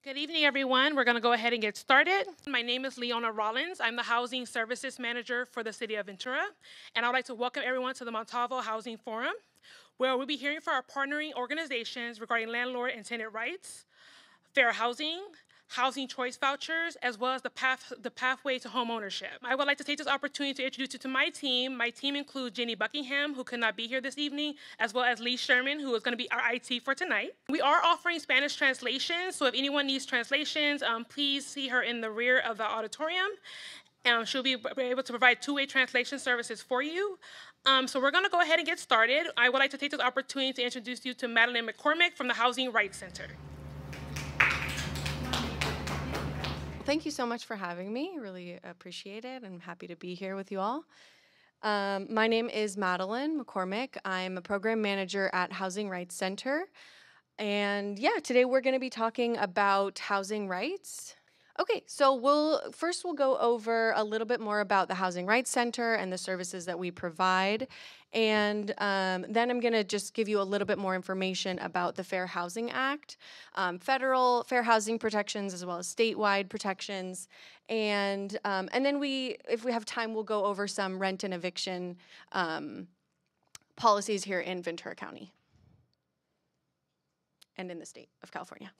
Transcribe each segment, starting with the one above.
Good evening, everyone. We're going to go ahead and get started. My name is Leona Rollins. I'm the Housing Services Manager for the City of Ventura, and I'd like to welcome everyone to the Montalvo Housing Forum, where we'll be hearing from our partnering organizations regarding landlord and tenant rights, fair housing, housing choice vouchers, as well as the pathway to home ownership. I would like to take this opportunity to introduce you to my team. My team includes Jenny Buckingham, who could not be here this evening, as well as Lee Sherman, who is going to be our IT for tonight. We are offering Spanish translations, so if anyone needs translations, please see her in the rear of the auditorium. She'll be able to provide two-way translation services for you. So we're going to go ahead and get started. I would like to take this opportunity to introduce you to Madeline McCormick from the Housing Rights Center. Thank you so much for having me. Really appreciate it. I'm happy to be here with you all. My name is Madeline McCormick. I'm a program manager at Housing Rights Center. And yeah, today we're going to be talking about housing rights. Okay, so we'll go over a little bit more about the Housing Rights Center and the services that we provide. And then I'm going to just give you a little bit more information about the Fair Housing Act, federal fair housing protections, as well as statewide protections. And then if we have time, we'll go over some rent and eviction policies here in Ventura County and in the state of California.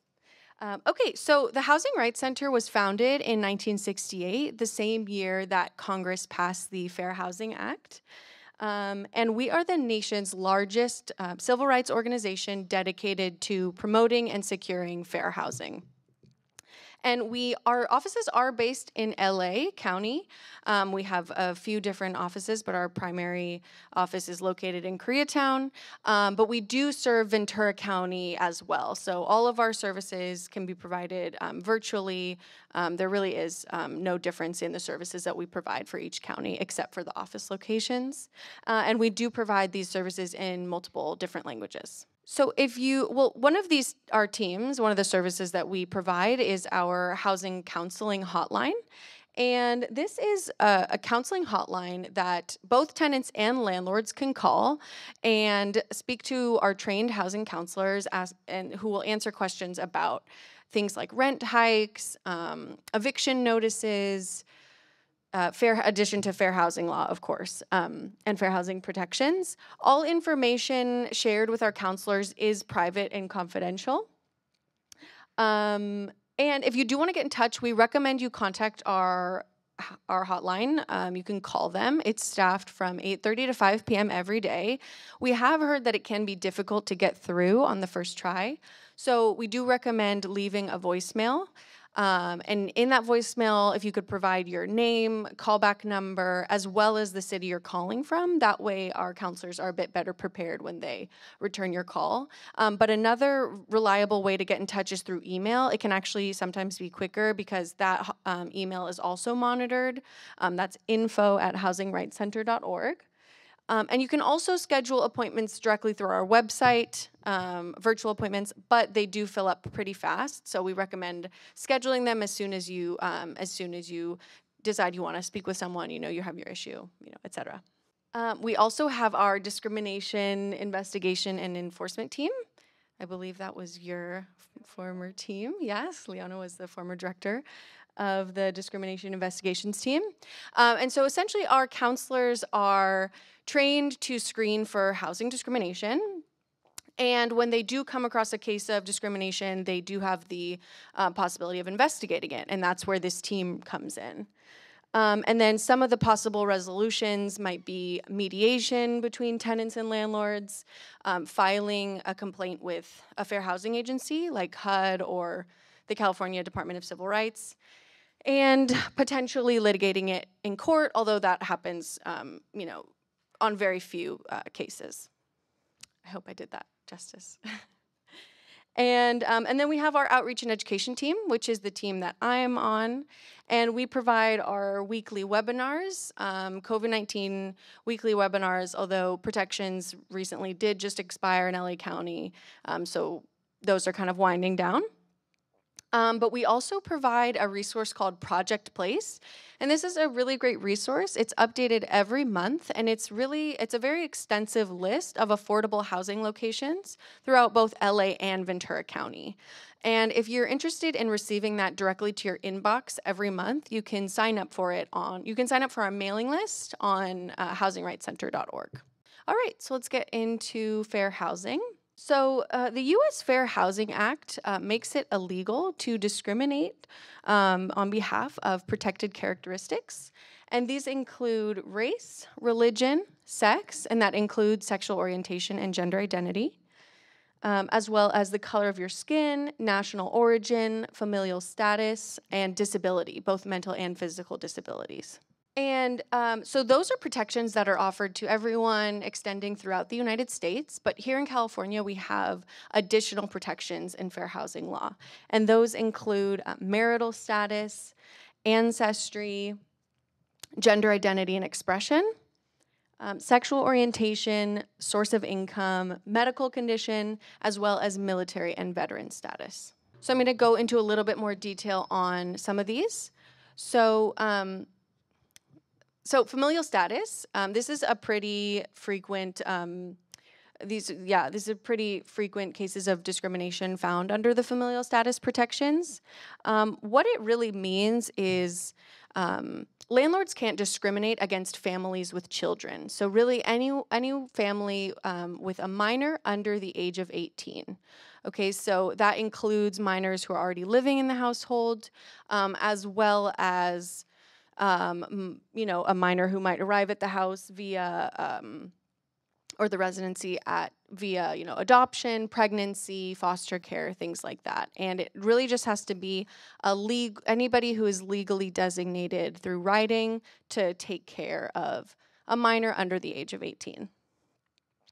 Okay, so the Housing Rights Center was founded in 1968, the same year that Congress passed the Fair Housing Act. And we are the nation's largest civil rights organization dedicated to promoting and securing fair housing. And our offices are based in LA County. We have a few different offices, but our primary office is located in Koreatown. But we do serve Ventura County as well. So all of our services can be provided virtually. There really is no difference in the services that we provide for each county, except for the office locations. And we do provide these services in multiple different languages. So one of our teams, one of the services that we provide is our housing counseling hotline. And this is a counseling hotline that both tenants and landlords can call and speak to our trained housing counselors and who will answer questions about things like rent hikes, eviction notices, fair addition to fair housing law, of course, and fair housing protections. All information shared with our counselors is private and confidential. And if you do want to get in touch, we recommend you contact our hotline. You can call them. It's staffed from 8:30 to 5 p.m. every day. We have heard that it can be difficult to get through on the first try, so we do recommend leaving a voicemail. And in that voicemail, if you could provide your name, callback number, as well as the city you're calling from, that way our counselors are a bit better prepared when they return your call. But another reliable way to get in touch is through email. It can actually sometimes be quicker because that email is also monitored. That's info@housingrightcenter.org. And you can also schedule appointments directly through our website, virtual appointments, but they do fill up pretty fast. So we recommend scheduling them as soon as you decide you want to speak with someone, you have your issue, et cetera. We also have our discrimination investigation and enforcement team. I believe that was your former team. Yes, Leona was the former director of the discrimination investigations team. And so essentially our counselors are trained to screen for housing discrimination. And when they do come across a case of discrimination, they do have the possibility of investigating it. And that's where this team comes in. And then some of the possible resolutions might be mediation between tenants and landlords, filing a complaint with a fair housing agency like HUD or the California Department of Civil Rights, and potentially litigating it in court, although that happens, on very few cases. I hope I did that justice. And then we have our outreach and education team, which is the team that I am on. And we provide our weekly webinars, COVID-19 weekly webinars, although protections recently did just expire in LA County. So those are kind of winding down. But we also provide a resource called Project Place. And this is a really great resource. It's updated every month, and it's a very extensive list of affordable housing locations throughout both LA and Ventura County. And if you're interested in receiving that directly to your inbox every month, you can sign up for our mailing list on housingrightcenter.org. All right, so let's get into fair housing. So, the U.S. Fair Housing Act makes it illegal to discriminate on behalf of protected characteristics. And these include race, religion, sex, and that includes sexual orientation and gender identity, as well as the color of your skin, national origin, familial status, and disability, both mental and physical disabilities. And so those are protections that are offered to everyone extending throughout the United States. But here in California, we have additional protections in fair housing law. And those include marital status, ancestry, gender identity and expression, sexual orientation, source of income, medical condition, as well as military and veteran status. So I'm going to go into a little bit more detail on some of these. So familial status, this is a pretty frequent, these are pretty frequent cases of discrimination found under the familial status protections. What it really means is landlords can't discriminate against families with children. So really any family with a minor under the age of 18. Okay, so that includes minors who are already living in the household, as well as a minor who might arrive at the house via or the residency via adoption, pregnancy, foster care, things like that. And it really just has to be anybody who is legally designated through writing to take care of a minor under the age of 18.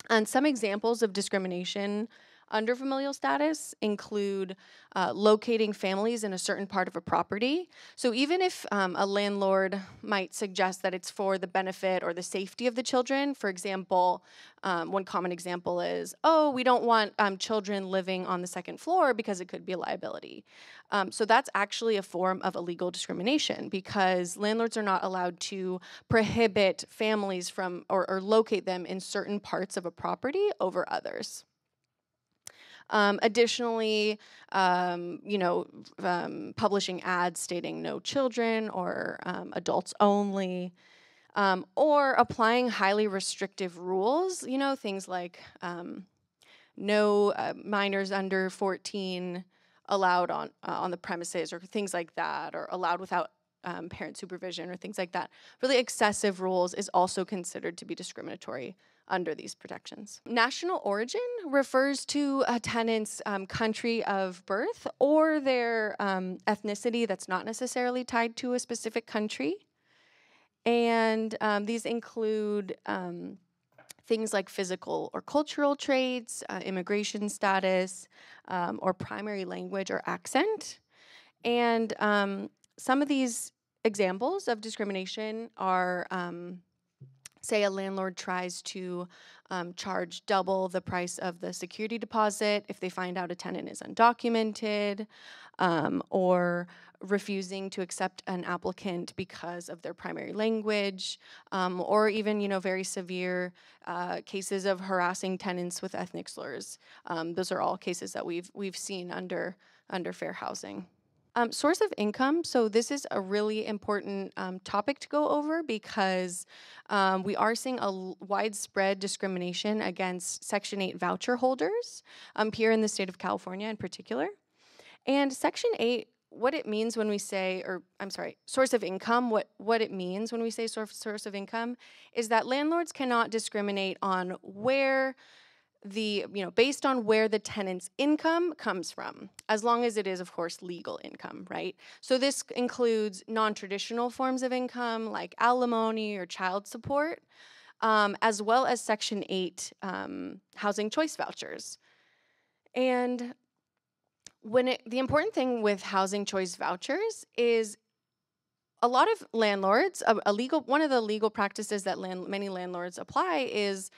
And some examples of discrimination under familial status include locating families in a certain part of a property. So even if a landlord might suggest that it's for the benefit or the safety of the children, for example, one common example is, we don't want children living on the second floor because it could be a liability. So that's actually a form of illegal discrimination because landlords are not allowed to prohibit families from or locate them in certain parts of a property over others. Additionally, publishing ads stating no children or adults only, or applying highly restrictive rules, things like no minors under 14 allowed on the premises or things like that, or allowed without parent supervision or things like that. Really excessive rules is also considered to be discriminatory under these protections. National origin refers to a tenant's country of birth or their ethnicity that's not necessarily tied to a specific country. And these include things like physical or cultural traits, immigration status, or primary language or accent. And some of these examples of discrimination are say a landlord tries to charge double the price of the security deposit if they find out a tenant is undocumented, or refusing to accept an applicant because of their primary language, or even very severe cases of harassing tenants with ethnic slurs. Those are all cases that we've seen under fair housing. Source of income. So this is a really important topic to go over because we are seeing widespread discrimination against Section 8 voucher holders here in the state of California in particular. And Section 8, what it means when we say, source of income, what it means when we say source of income is that landlords cannot discriminate on where based on where the tenant's income comes from, as long as it is, of course, legal income, right? So this includes non-traditional forms of income like alimony or child support, as well as Section 8 housing choice vouchers. And the important thing with housing choice vouchers is a lot of landlords, one of the legal practices that many landlords apply is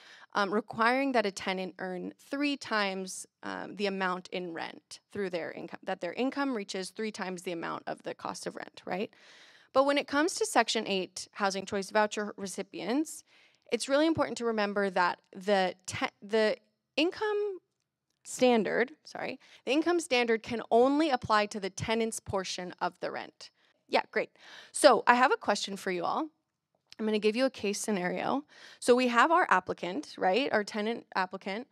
requiring that a tenant earn 3 times the amount in rent through their income, that their income reaches 3 times the amount of the cost of rent, right? But when it comes to Section 8 Housing Choice Voucher recipients, it's really important to remember that the income the income standard can only apply to the tenant's portion of the rent. Yeah, great. So I have a question for you all. I'm going to give you a case scenario. So we have our applicant, right? Our tenant applicant,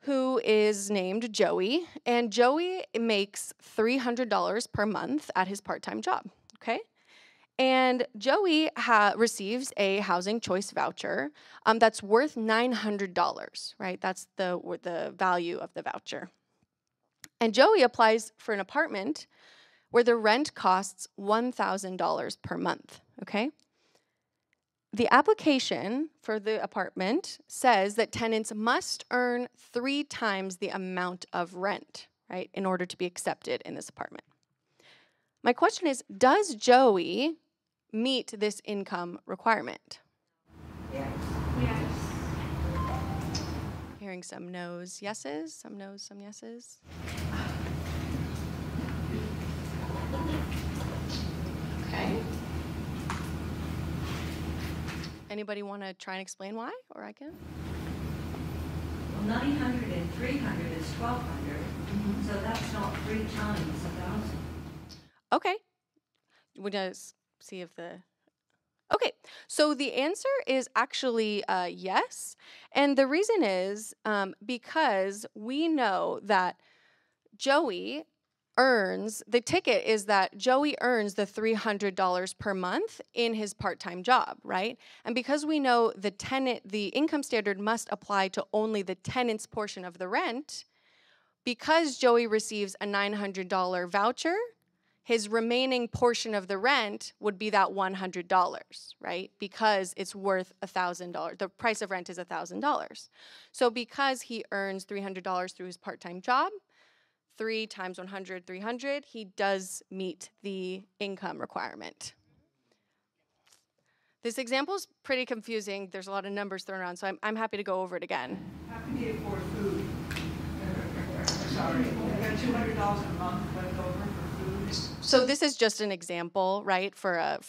who is named Joey, and Joey makes $300 per month at his part-time job, okay? And Joey receives a housing choice voucher that's worth $900, right? That's the value of the voucher. And Joey applies for an apartment where the rent costs $1,000 per month, okay? The application for the apartment says that tenants must earn 3 times the amount of rent, right, in order to be accepted in this apartment. My question is, does Joey meet this income requirement? Yes. Hearing some no's, yeses, some no's, some yeses. Okay. Anybody want to try and explain why, or I can? Well, 900 and 300 is 1,200, so that's not 3 times 1,000. Okay. We'll just see if Okay, so the answer is actually yes. And the reason is because we know that Joey the ticket is that Joey earns the $300 per month in his part-time job, right? And because we know the income standard must apply to only the tenant's portion of the rent, because Joey receives a $900 voucher, his remaining portion of the rent would be that $100, right? Because it's worth $1,000. The price of rent is $1,000. So because he earns $300 through his part-time job, 3 times 100, 300, he does meet the income requirement. This example is pretty confusing. There's a lot of numbers thrown around, so I'm happy to go over it again. How can you afford food? Sorry, you got $200 a month left over for food? So this is just an example, right, for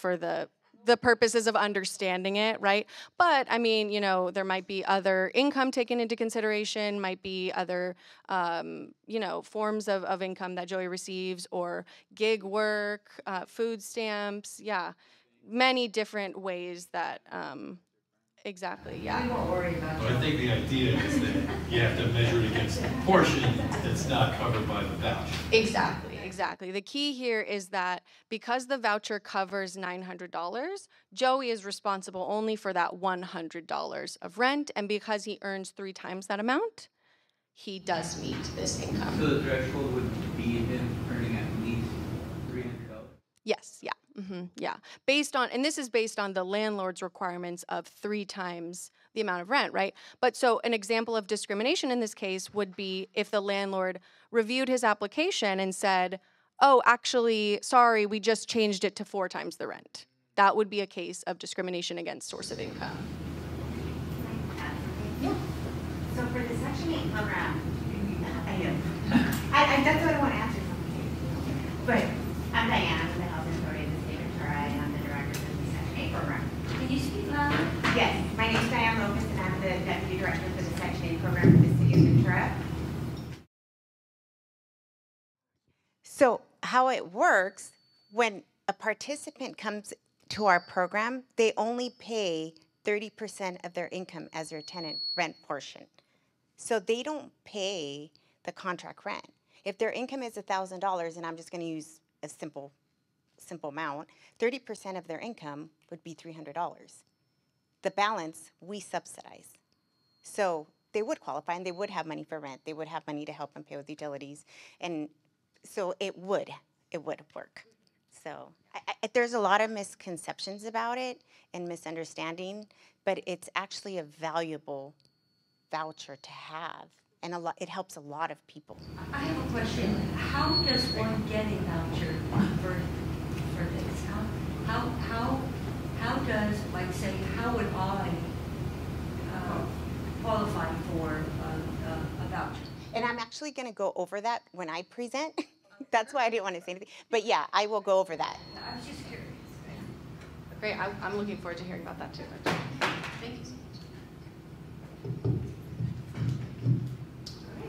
the purposes of understanding it, right? But I mean, there might be other income taken into consideration, might be other, forms of income that Joey receives, or gig work, food stamps, yeah, many different ways that, exactly, yeah. We won't worry about But I that. think the idea is that you have to measure it against the portion that's not covered by the voucher. Exactly. The key here is that because the voucher covers $900, Joey is responsible only for that $100 of rent, and because he earns 3 times that amount, he does meet this income. So the threshold would be him earning at least $300? Yes, yeah. Yeah. And this is based on the landlord's requirements of 3 times the amount of rent, right? But so an example of discrimination in this case would be if the landlord reviewed his application and said, oh, actually, sorry, we just changed it to 4 times the rent. That would be a case of discrimination against source of income. Yeah. So for the Section 8 program, that's what I want to answer something. But I'm Diana, I'm the Health Authority of the State of Ventura, and I'm the director of the Section 8 program. Can you speak louder? Yes, my name is Diana Lopez, and I'm the deputy director for the Section 8 program for the City of Ventura. So how it works, when a participant comes to our program, they only pay 30% of their income as their tenant rent portion. So they don't pay the contract rent. If their income is $1,000, and I'm just going to use a simple amount, 30% of their income would be $300. The balance, we subsidize. So they would qualify, and they would have money for rent. They would have money to help them pay with utilities. And so it would work. So there's a lot of misconceptions about it and misunderstanding, but it's actually a valuable voucher to have, and it helps a lot of people. I have a question. How does one get a voucher for this? how does, like, say, how would I qualify for a voucher? And I'm actually going to go over that when I present. That's why I didn't want to say anything. But yeah, I will go over that. I was just curious. Great. I'm looking forward to hearing about that too. Thank you so much.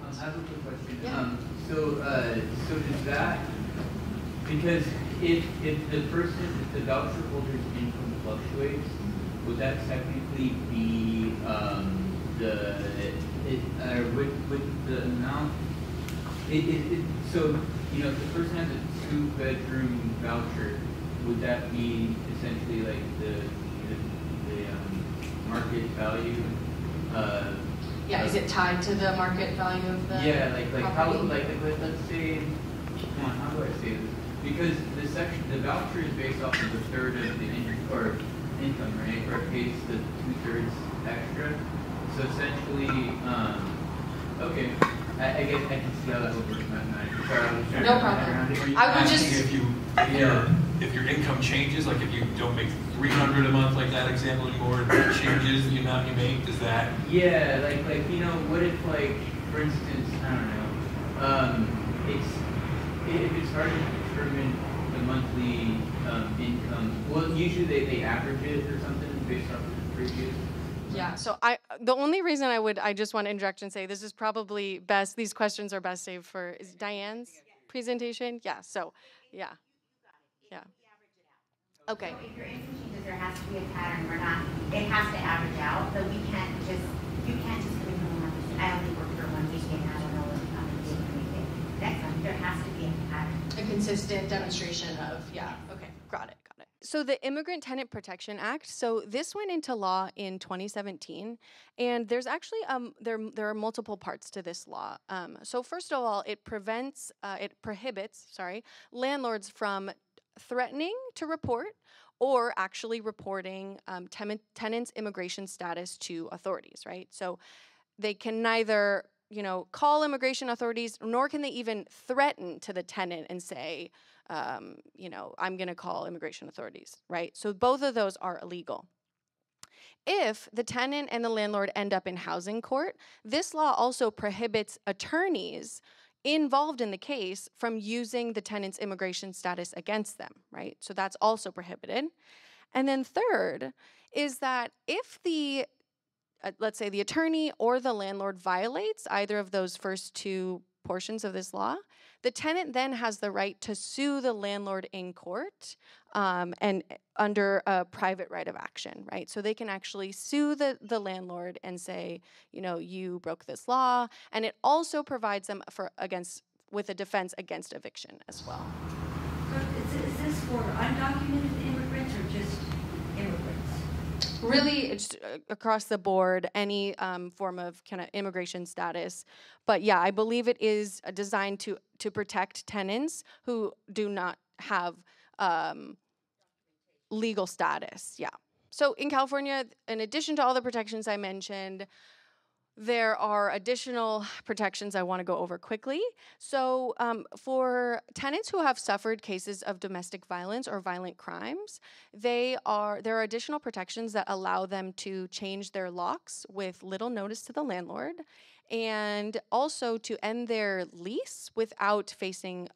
I have a quick question. Yeah. So does that, because if the voucher holder's income fluctuates, would that technically be with the amount? So if the person has a 2-bedroom voucher, would that be essentially like the market value? Yeah, is it tied to the market value of the Yeah, like how, property? let's say, come on, how do I say this? Because the voucher is based off of a third of the income, right? Or it pays the 2/3 extra. So essentially, okay, I guess I can see how that would work mathematically. Sorry, I was trying No to problem. wrap my head around it. Are you I would asking just- if your income changes, like if you don't make $300 a month, like that example anymore, it changes the amount you make? Does that? Yeah, like what if, like, for instance, I don't know, if it's hard to determine the monthly income. Well, usually they average it or something based off of the previous. Yeah, so the only reason I just want to interject and say this is probably best, these questions are best saved for, is Diane's presentation? Yeah, so, yeah. Okay. So if your income changes, there has to be a pattern. It has to average out, but you can't just come in and I only work for 1 week and I don't know how many days I make it. Next time, there has to be a pattern. A consistent demonstration of, okay, got it. So the Immigrant Tenant Protection Act, so this went into law in 2017, and there's actually, there are multiple parts to this law. So first of all, it prohibits landlords from threatening to report or actually reporting tenants' immigration status to authorities, right? So they can neither call immigration authorities, nor can they even threaten to the tenant and say, I'm going to call immigration authorities, right? So both of those are illegal. If the tenant and the landlord end up in housing court, this law also prohibits attorneys involved in the case from using the tenant's immigration status against them, right? So that's also prohibited. And then third is that if let's say the attorney or the landlord violates either of those first two portions of this law, the tenant then has the right to sue the landlord in court and under a private right of action, right? So they can actually sue the landlord and say, you broke this law, and it also provides them with a defense against eviction as well. So is this for undocumented immigrants or just immigrants? Really, it's across the board, any form of kind of immigration status. But yeah, I believe it is designed to protect tenants who do not have legal status. Yeah. So in California, in addition to all the protections I mentioned, there are additional protections I want to go over quickly. So for tenants who have suffered cases of domestic violence or violent crimes, there are additional protections that allow them to change their locks with little notice to the landlord, and also to end their lease without facing,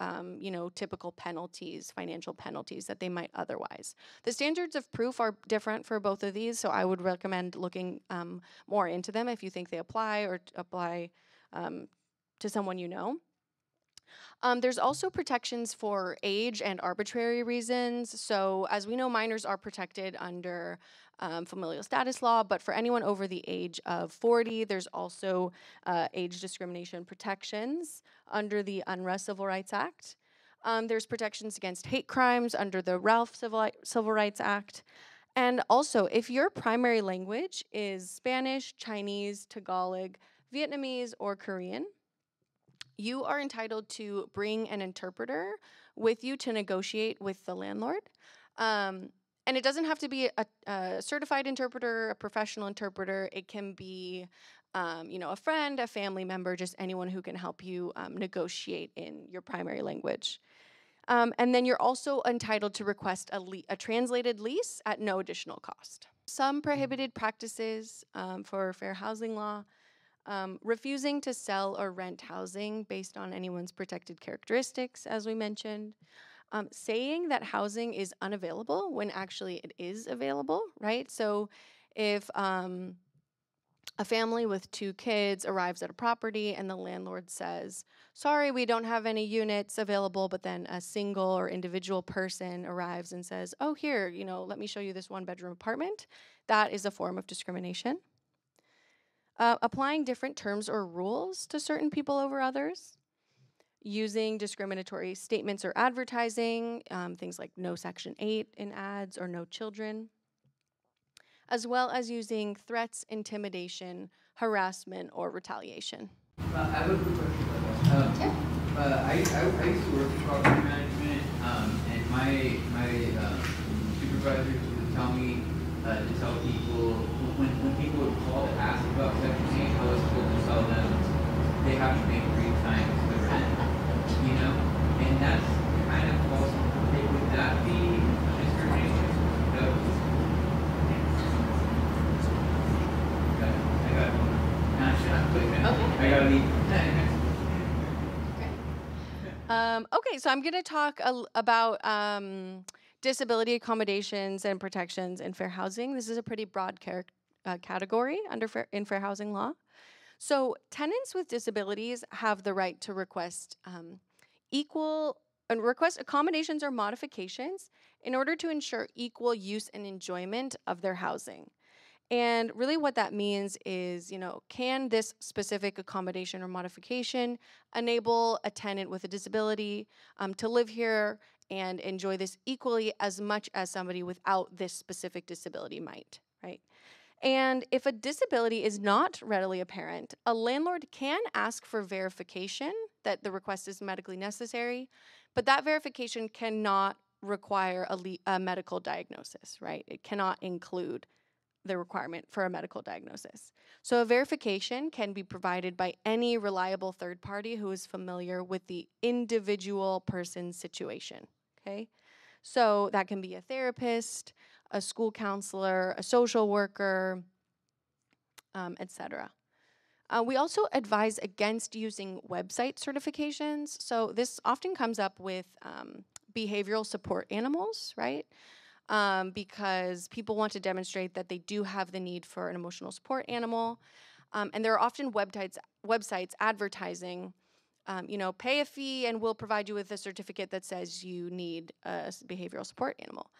typical penalties, financial penalties that they might otherwise. The standards of proof are different for both of these, so I would recommend looking more into them if you think they apply or apply to someone you know. There's also protections for age and arbitrary reasons. So as we know, minors are protected under familial status law, but for anyone over the age of 40, there's also age discrimination protections under the Unruh Civil Rights Act. There's protections against hate crimes under the Ralph Civil Rights Act. And also, if your primary language is Spanish, Chinese, Tagalog, Vietnamese, or Korean, you are entitled to bring an interpreter with you to negotiate with the landlord. And it doesn't have to be a certified interpreter, a professional interpreter. It can be, a friend, a family member, just anyone who can help you negotiate in your primary language. And then you're also entitled to request a translated lease at no additional cost. Some prohibited practices for fair housing law: refusing to sell or rent housing based on anyone's protected characteristics, as we mentioned. Saying that housing is unavailable when actually it is available, right? So if a family with 2 kids arrives at a property and the landlord says, sorry, we don't have any units available, but then a single or individual person arrives and says, oh, here, let me show you this 1-bedroom apartment, that is a form of discrimination. Applying different terms or rules to certain people over others. Using discriminatory statements or advertising, things like no Section 8 in ads or no children, as well as using threats, intimidation, harassment, or retaliation. I have a quick question about that. I used to work in property management, and my supervisors would tell me to tell people, when people would call to ask about Section 8, I was supposed to tell them they have to make 3 times the rent, and that's kind of false. Would that be discrimination? No. I got one. Okay. I gotta leave. Okay, so I'm going to talk about disability accommodations and protections in fair housing. This is a pretty broad category in fair housing law. So tenants with disabilities have the right to request request accommodations or modifications in order to ensure equal use and enjoyment of their housing. And really what that means is, can this specific accommodation or modification enable a tenant with a disability to live here and enjoy this equally as much as somebody without this specific disability might, right? And if a disability is not readily apparent, a landlord can ask for verification that the request is medically necessary, but that verification cannot require a medical diagnosis, right? It cannot include the requirement for a medical diagnosis. So a verification can be provided by any reliable third party who is familiar with the individual person's situation, okay? So that can be a therapist, a school counselor, a social worker, etc. We also advise against using website certifications. So this often comes up with behavioral support animals, right? Because people want to demonstrate that they do have the need for an emotional support animal. And there are often websites advertising, pay a fee and we'll provide you with a certificate that says you need a behavioral support animal.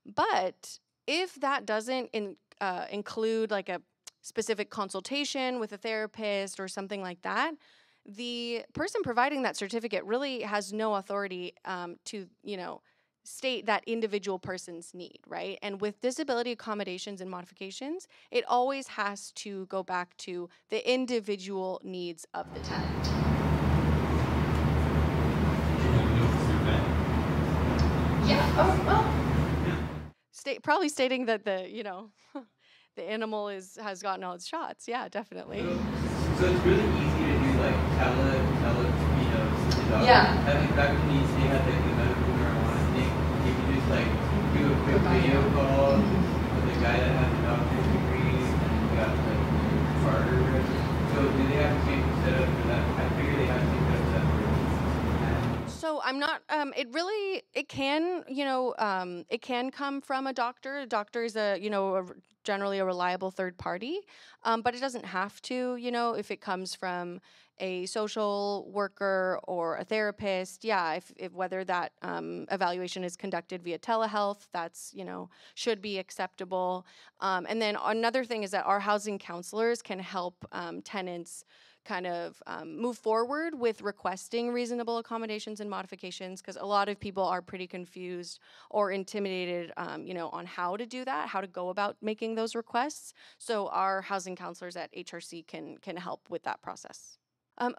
But if that doesn't include like a specific consultation with a therapist or something like that, the person providing that certificate really has no authority to, state that individual person's need, right? And with disability accommodations and modifications, it always has to go back to the individual needs of the tenant. Yeah. Oh, well. Probably stating that the the animal has gotten all its shots. Yeah, definitely. So it's really easy to do like tele, to the dog. Yeah. I think back when they had like the medical marijuana thing, you could just like do a quick video call with the guy that had the doctor's degree and got like Carter. So do they have the same setup for that? I figure they have the same setup for that. So I'm not. It can come from a doctor. A doctor is generally a reliable third party, but it doesn't have to. If it comes from a social worker or a therapist, yeah. If whether that evaluation is conducted via telehealth, that's should be acceptable. And then another thing is that our housing counselors can help tenants kind of move forward with requesting reasonable accommodations and modifications, because a lot of people are pretty confused or intimidated, on how to do that, how to go about making those requests. So our housing counselors at HRC can help with that process.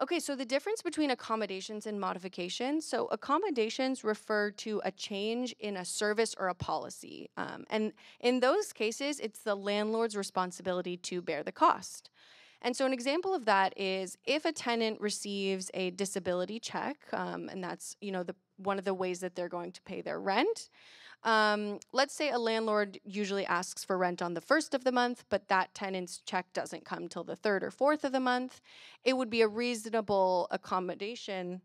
Okay, so the difference between accommodations and modifications. So accommodations refer to a change in a service or a policy. And in those cases, it's the landlord's responsibility to bear the cost. And so an example of that is if a tenant receives a disability check, and that's, one of the ways that they're going to pay their rent. Let's say a landlord usually asks for rent on the 1st of the month, but that tenant's check doesn't come till the 3rd or 4th of the month. It would be a reasonable accommodation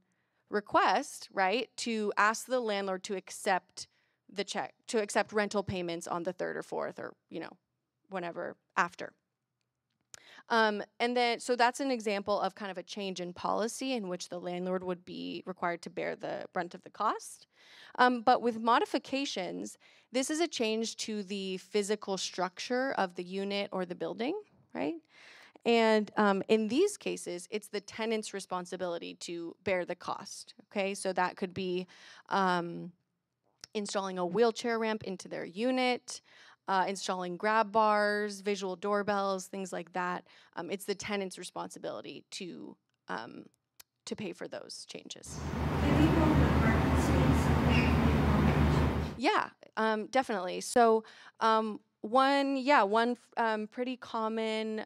request, right, to ask the landlord to accept the check, to accept rental payments on the 3rd or 4th, or, whenever after. And then, so that's an example of kind of a change in policy in which the landlord would be required to bear the brunt of the cost. But with modifications, this is a change to the physical structure of the unit or the building, right? And in these cases, it's the tenant's responsibility to bear the cost, okay? So that could be installing a wheelchair ramp into their unit, installing grab bars, visual doorbells, things like that. It's the tenant's responsibility to pay for those changes. Can you go over the parking space? Yeah, definitely. So one pretty common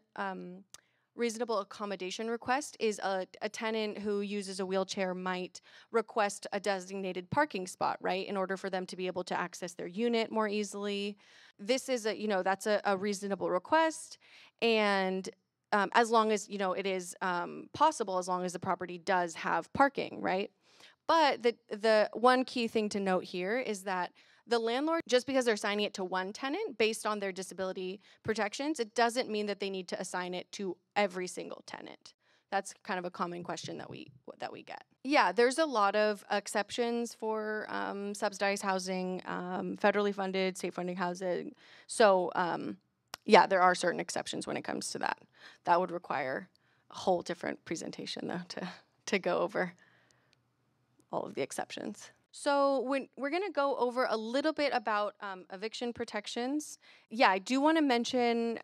reasonable accommodation request is a tenant who uses a wheelchair might request a designated parking spot, right, in order for them to be able to access their unit more easily. This is that's a reasonable request, and as long as, it is possible, as long as the property does have parking, right? But the one key thing to note here is that the landlord, just because they're assigning it to one tenant based on their disability protections, it doesn't mean that they need to assign it to every single tenant. That's kind of a common question that we get. Yeah, there's a lot of exceptions for subsidized housing, federally funded, state funding housing. So yeah, there are certain exceptions when it comes to that. That would require a whole different presentation, though, to go over all of the exceptions. So we're going to go over a little bit about eviction protections. Yeah, I do want to mention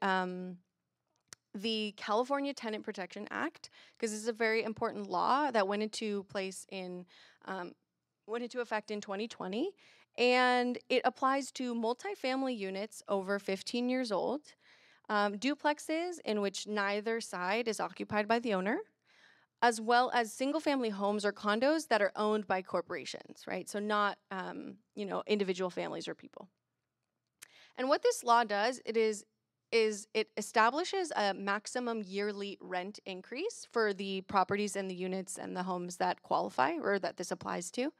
the California Tenant Protection Act, because this is a very important law that went into effect in 2020, and it applies to multifamily units over 15 years old, duplexes in which neither side is occupied by the owner, as well as single-family homes or condos that are owned by corporations, right? So not, individual families or people. And what this law does, is it establishes a maximum yearly rent increase for the properties and the units and the homes that qualify, or that this applies to.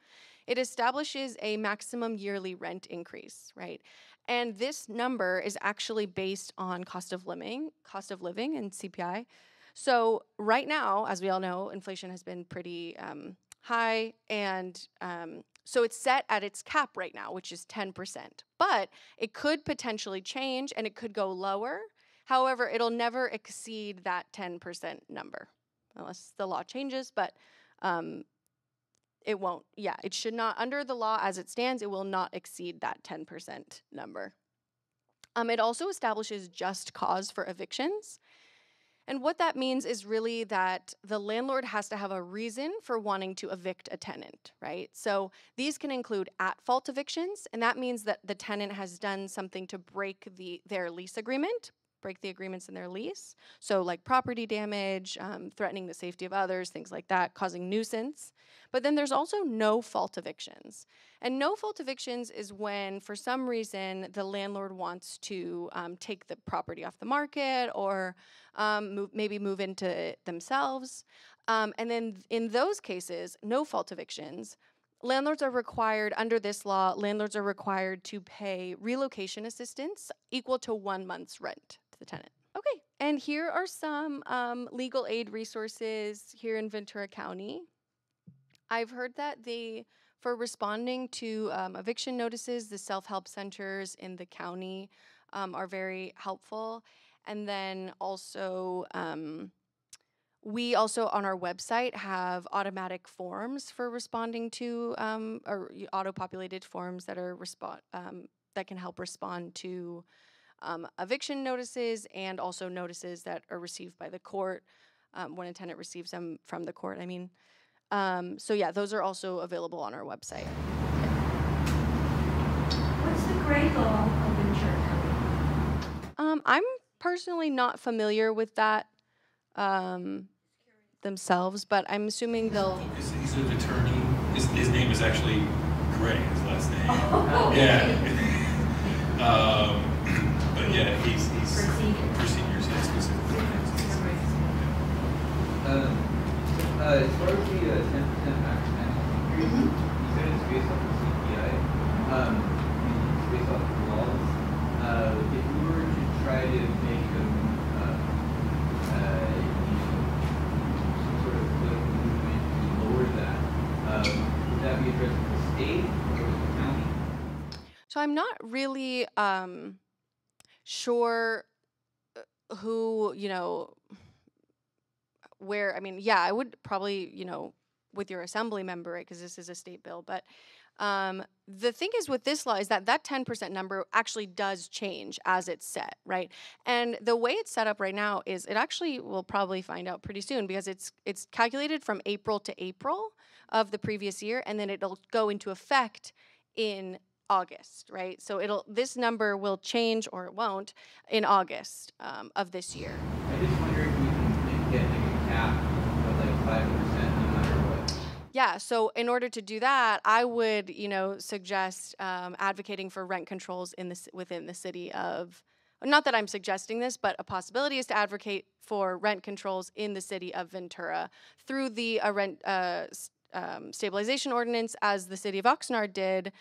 It establishes a maximum yearly rent increase, right? And this number is actually based on cost of living and CPI. So right now, as we all know, inflation has been pretty high, and so it's set at its cap right now, which is 10%. But it could potentially change, and it could go lower. However, it'll never exceed that 10% number, unless the law changes, but it won't. Yeah, it should not, under the law as it stands, it will not exceed that 10% number. It also establishes just cause for evictions. And what that means is really that the landlord has to have a reason for wanting to evict a tenant, right? So these can include at-fault evictions, and that means that the tenant has done something to break their lease agreement, break the agreements in their lease. So like property damage, threatening the safety of others, things like that, causing nuisance. But then there's also no-fault evictions. And no-fault evictions is when, for some reason, the landlord wants to take the property off the market, or maybe move into it themselves. And then in those cases, no-fault evictions, landlords are required, under this law, landlords are required to pay relocation assistance equal to 1 month's rent to the tenant. Okay, and here are some legal aid resources here in Ventura County. I've heard that for responding to eviction notices, the self-help centers in the county are very helpful. And then also, we also on our website have automatic forms for responding to, or auto-populated forms that are that can help respond to eviction notices, and also notices that are received by the court when a tenant receives them from the court. So yeah, those are also available on our website. What's the grade law of Ventura County? I'm personally not familiar with that themselves, but I'm assuming they'll. Is an attorney, his name is actually Gray, his last name. Oh. Yeah. But yeah, he's For seniors. for seniors, yeah, specifically. As far as the 10% max annual increase, you said it's based off the CPI. It's based off the laws. If we were to try to make them, some sort of political movement to lower that, would that be addressed with the state or with the county? So I'm not really sure who, where, I mean, yeah, I would probably, with your assembly member, right, because this is a state bill. But the thing is with this law is that 10% number actually does change as it's set, right? And the way it's set up right now is it actually, we'll probably find out pretty soon, because it's calculated from April to April of the previous year, and then it'll go into effect in August, right? So this number will change, or it won't, in August of this year. I just wonder if we can get like a cap of like 5% no matter what. Yeah, so in order to do that, I would, suggest advocating for rent controls within the city of, not that I'm suggesting this, but a possibility is to advocate for rent controls in the city of Ventura through the rent stabilization ordinance, as the city of Oxnard did.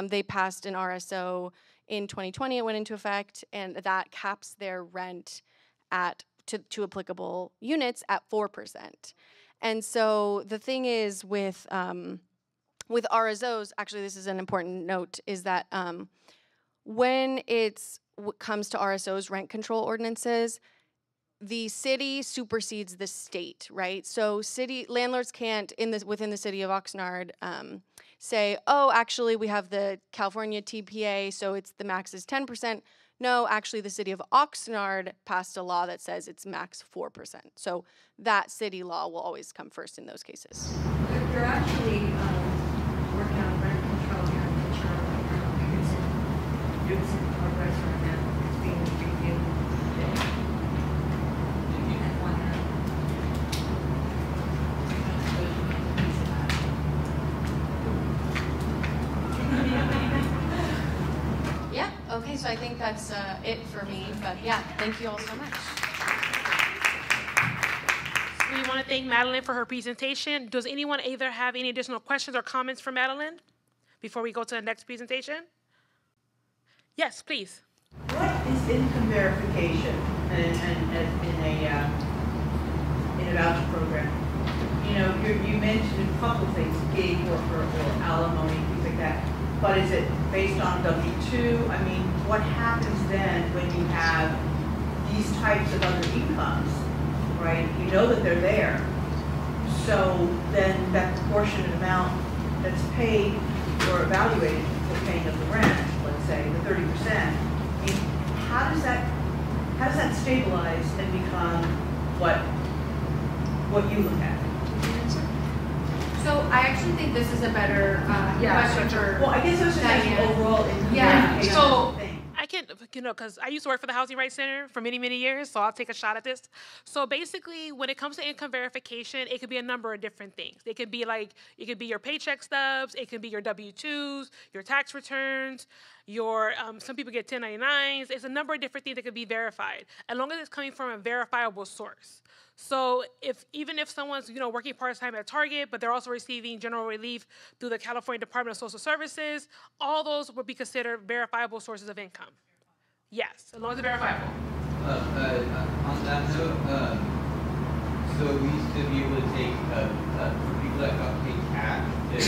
They passed an RSO in 2020. It went into effect, and that caps their rent to applicable units at 4%. And so the thing is with RSOs, actually this is an important note, is that when it comes to RSOs, rent control ordinances, the city supersedes the state, right? So city landlords can't, within the city of Oxnard, say, oh, actually we have the California TPA, so the max is 10%. No, actually the city of Oxnard passed a law that says it's max 4%. So that city law will always come first in those cases. They're actually working on rent control here in Ventura right now. It's in progress right now. It's being reviewed today. At one Yeah, okay, so I think that's it for me, but yeah, thank you all so much. We want to thank Madeline for her presentation. Does anyone either have any additional questions or comments for Madeline before we go to the next presentation? Yes, please. What is income verification in a voucher program? You mentioned a couple things, gig worker or alimony, things like that. But is it based on W-2? I mean, what happens then when you have these types of other incomes, right? You know that they're there. So then that proportionate amount that's paid or evaluated for paying of the rent, let's say the 30%, I mean, how does that stabilize and become what you look at? So I actually think this is a better question for. Well, I guess I was just asking Diane. overall income Yeah, verification so thing. I can, because I used to work for the Housing Rights Center for many, many years, so I'll take a shot at this. So basically, when it comes to income verification, it could be a number of different things. It could be your paycheck stubs, it could be your W-2s, your tax returns, some people get 1099s. It's a number of different things that could be verified, as long as it's coming from a verifiable source. So even if someone's working part-time at Target, but they're also receiving general relief through the California Department of Social Services, all those would be considered verifiable sources of income. Yes, as long as it's verifiable. On that note, so we used to be able to take, for people that got paid cash, use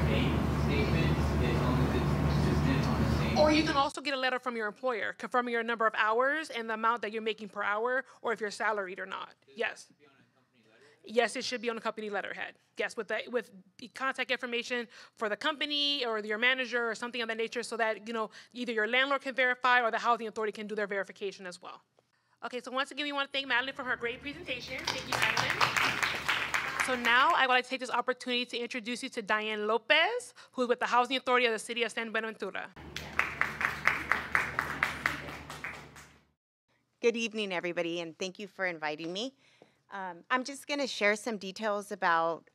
bank statements as long as it's consistent on the same. Or you can also get a letter from your employer confirming your number of hours and the amount that you're making per hour, or if you're salaried or not. Yes. Yes, it should be on a company letterhead. Yes, with the contact information for the company or your manager or something of that nature, so that either your landlord can verify or the housing authority can do their verification as well. Okay, so once again, we want to thank Madeline for her great presentation. Thank you, Madeline. So now I would like to take this opportunity to introduce you to Diane Lopez, who is with the Housing Authority of the City of San Buenaventura. Good evening, everybody, and thank you for inviting me. I'm just going to share some details about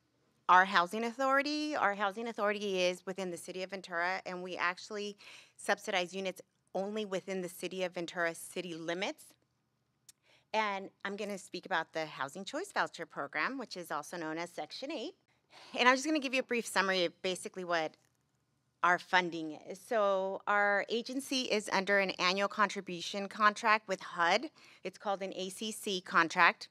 our housing authority. Our housing authority is within the city of Ventura, and we actually subsidize units only within the city of Ventura city limits. And I'm going to speak about the Housing Choice Voucher Program, which is also known as Section 8. And I'm just going to give you a brief summary of basically what our funding is. So our agency is under an annual contribution contract with HUD. It's called an ACC contract.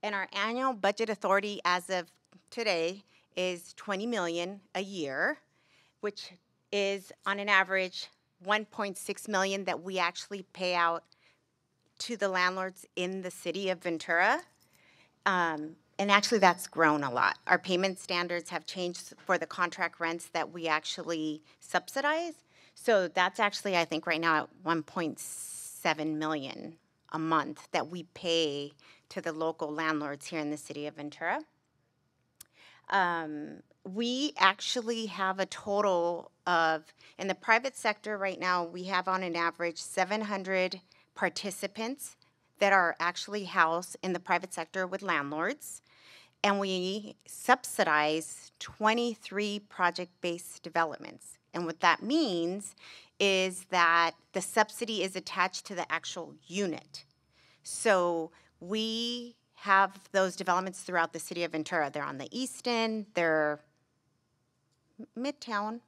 And our annual budget authority as of today is $20 million a year, which is on an average $1.6 million that we actually pay out to the landlords in the city of Ventura. And actually that's grown a lot. Our payment standards have changed for the contract rents that we actually subsidize. So that's actually, I think right now at 1.7 million a month that we pay to the local landlords here in the city of Ventura. We actually have a total of, in the private sector right now, we have on an average 700 participants that are actually housed in the private sector with landlords. And we subsidize 23 project-based developments. And what that means is that the subsidy is attached to the actual unit. So we have those developments throughout the city of Ventura. They're on the east end, they're midtown,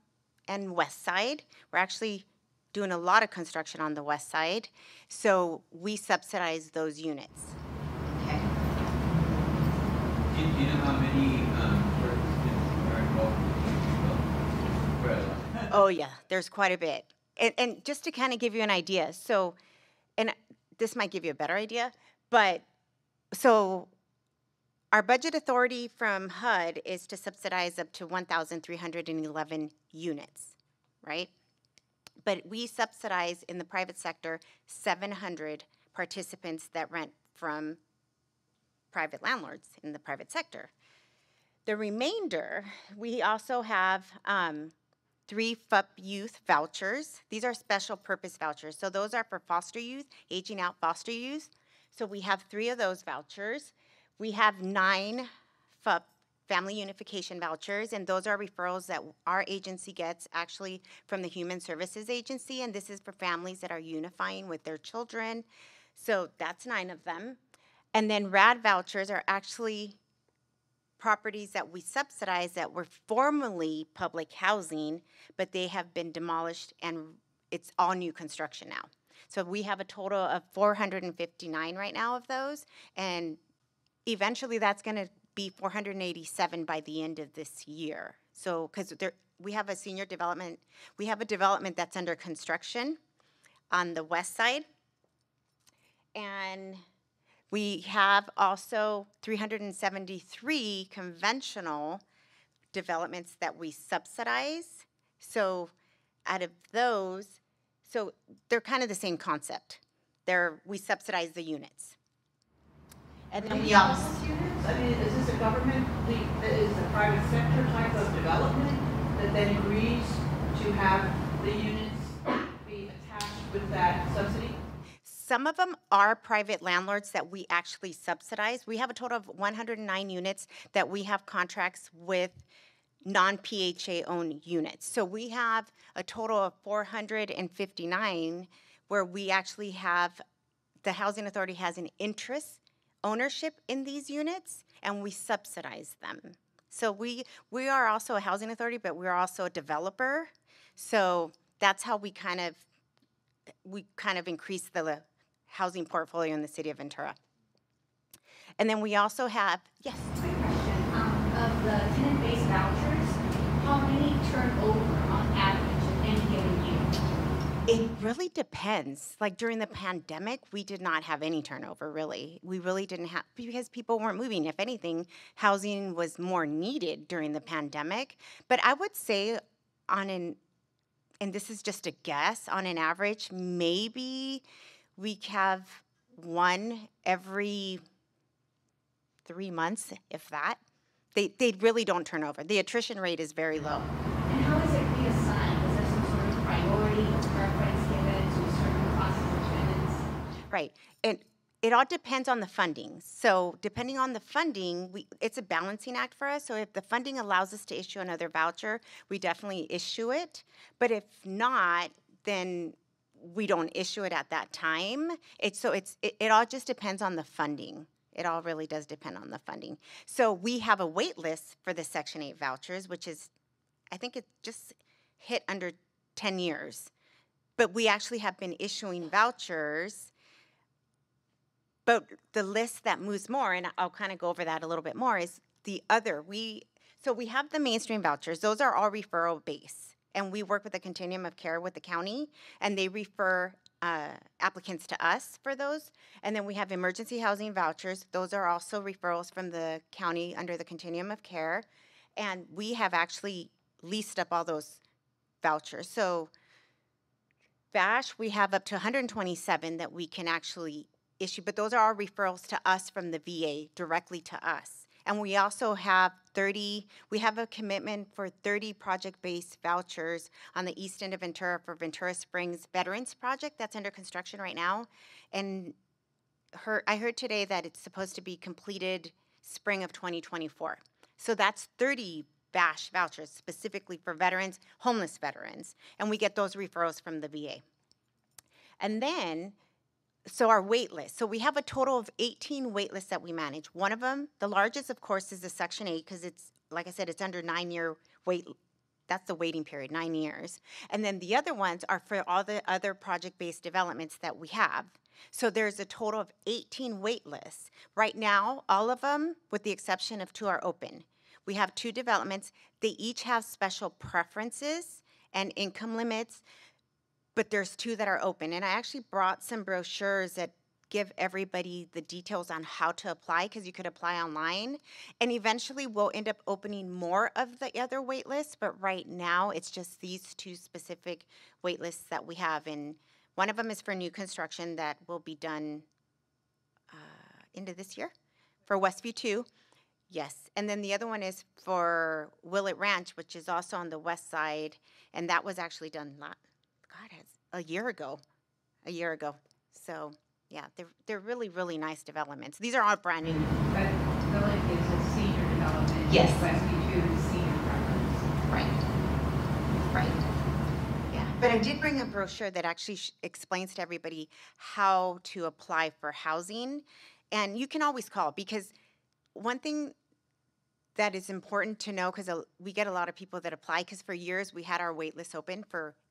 and west side. We're actually doing a lot of construction on the west side. So we subsidize those units. Okay. Do you know how many participants are involved in the development? Oh yeah, there's quite a bit. And just to kind of give you an idea, so, and this might give you a better idea, but so our budget authority from HUD is to subsidize up to 1,311 units, right? But we subsidize in the private sector 700 participants that rent from private landlords in the private sector. The remainder, we also have 3 FUP youth vouchers. These are special purpose vouchers. So those are for foster youth, aging out foster youth. So we have 3 of those vouchers. We have 9 FUP family unification vouchers, and those are referrals that our agency gets actually from the Human Services Agency, and this is for families that are unifying with their children. So that's 9 of them. And then RAD vouchers are actually properties that we subsidize that were formerly public housing, but they have been demolished and it's all new construction now. So we have a total of 459 right now of those, and eventually that's going to be 487 by the end of this year. So, because we have a senior development, we have a development that's under construction on the west side, and we have also 373 conventional developments that we subsidize. So out of those, so they're kind of the same concept. We subsidize the units. And then we also, I mean, is this a government, is a private sector type of development that then agrees to have the units be attached with that subsidy? some of them are private landlords that we actually subsidize. We have a total of 109 units that we have contracts with non-PHA owned units. So we have a total of 459 where we actually have, the Housing Authority has an interest ownership in these units and we subsidize them. So we are also a housing authority, but we're also a developer. So that's how we kind of increase the housing portfolio in the city of Ventura. And then we also have, yes? Quick question, of the tenant-based vouchers, how many turn over on average in any given year? It really depends. Like during the pandemic, we did not have any turnover, really. We really didn't have, because people weren't moving. If anything, housing was more needed during the pandemic. But I would say and this is just a guess, on an average, maybe we have one every 3 months, if that. They really don't turn over. The attrition rate is very low. And how is it reassigned? Is there some sort of priority or preference given to certain classes of tenants? Right. And it all depends on the funding. So depending on the funding, it's a balancing act for us. So if the funding allows us to issue another voucher, we definitely issue it. But if not, then we don't issue it at that time. It all just depends on the funding. It all really does depend on the funding. So we have a wait list for the Section 8 vouchers, which is, I think it just hit under 10 years. But we actually have been issuing vouchers. But the list that moves more, and I'll kind of go over that a little bit more, is the other. So we have the mainstream vouchers. Those are all referral based. And we work with the continuum of care with the county, and they refer applicants to us for those. And then we have emergency housing vouchers. Those are also referrals from the county under the continuum of care. And we have actually leased up all those vouchers. So VASH, we have up to 127 that we can actually issue, but those are our referrals to us from the VA directly to us. And we also have we have a commitment for 30 project-based vouchers on the east end of Ventura for Ventura Springs Veterans Project that's under construction right now. And I heard today that it's supposed to be completed spring of 2024. So that's 30 VASH vouchers specifically for veterans, homeless veterans. And we get those referrals from the VA. And then, so our wait list. So we have a total of 18 wait lists that we manage. One of them, the largest, of course, is the Section 8 because it's, like I said, it's under 9-year wait. That's the waiting period, 9 years. And then the other ones are for all the other project-based developments that we have. So there's a total of 18 wait lists. Right now, all of them, with the exception of 2, are open. We have 2 developments. They each have special preferences and income limits, but there's 2 that are open. And I actually brought some brochures that give everybody the details on how to apply, because you could apply online. And eventually we'll end up opening more of the other wait lists, but right now it's just these 2 specific wait lists that we have. And one of them is for new construction that will be done into this year for Westview 2. Yes, and then the other one is for Willett Ranch, which is also on the west side, and that was actually done, a year ago. So, yeah, they're really, really nice developments. These are all brand new. But Village is a senior development. Yes. Westview 2 is senior preference. Right. Yeah, but I did bring a brochure that actually explains to everybody how to apply for housing, and you can always call, because one thing that is important to know, because we get a lot of people that apply, because for years we had our wait list open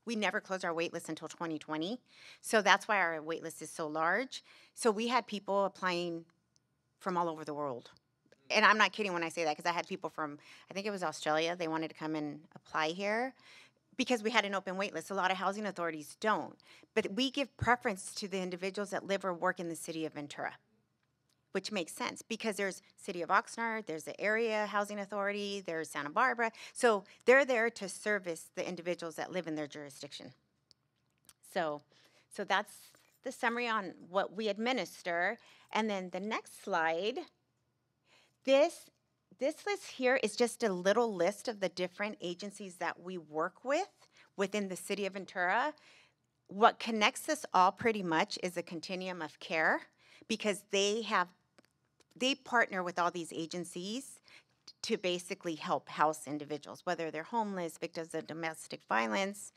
we never closed our wait list until 2020. So that's why our wait list is so large. So we had people applying from all over the world. And I'm not kidding when I say that, because I had people from, I think it was Australia, they wanted to come and apply here because we had an open wait list. A lot of housing authorities don't. But we give preference to the individuals that live or work in the city of Ventura, which makes sense because there's City of Oxnard, there's the Area Housing Authority, there's Santa Barbara. So they're there to service the individuals that live in their jurisdiction. So that's the summary on what we administer. And then the next slide, this list here is just a little list of the different agencies that we work with within the City of Ventura. What connects us all pretty much is a continuum of care, because they partner with all these agencies to basically help house individuals, whether they're homeless, victims of domestic violence,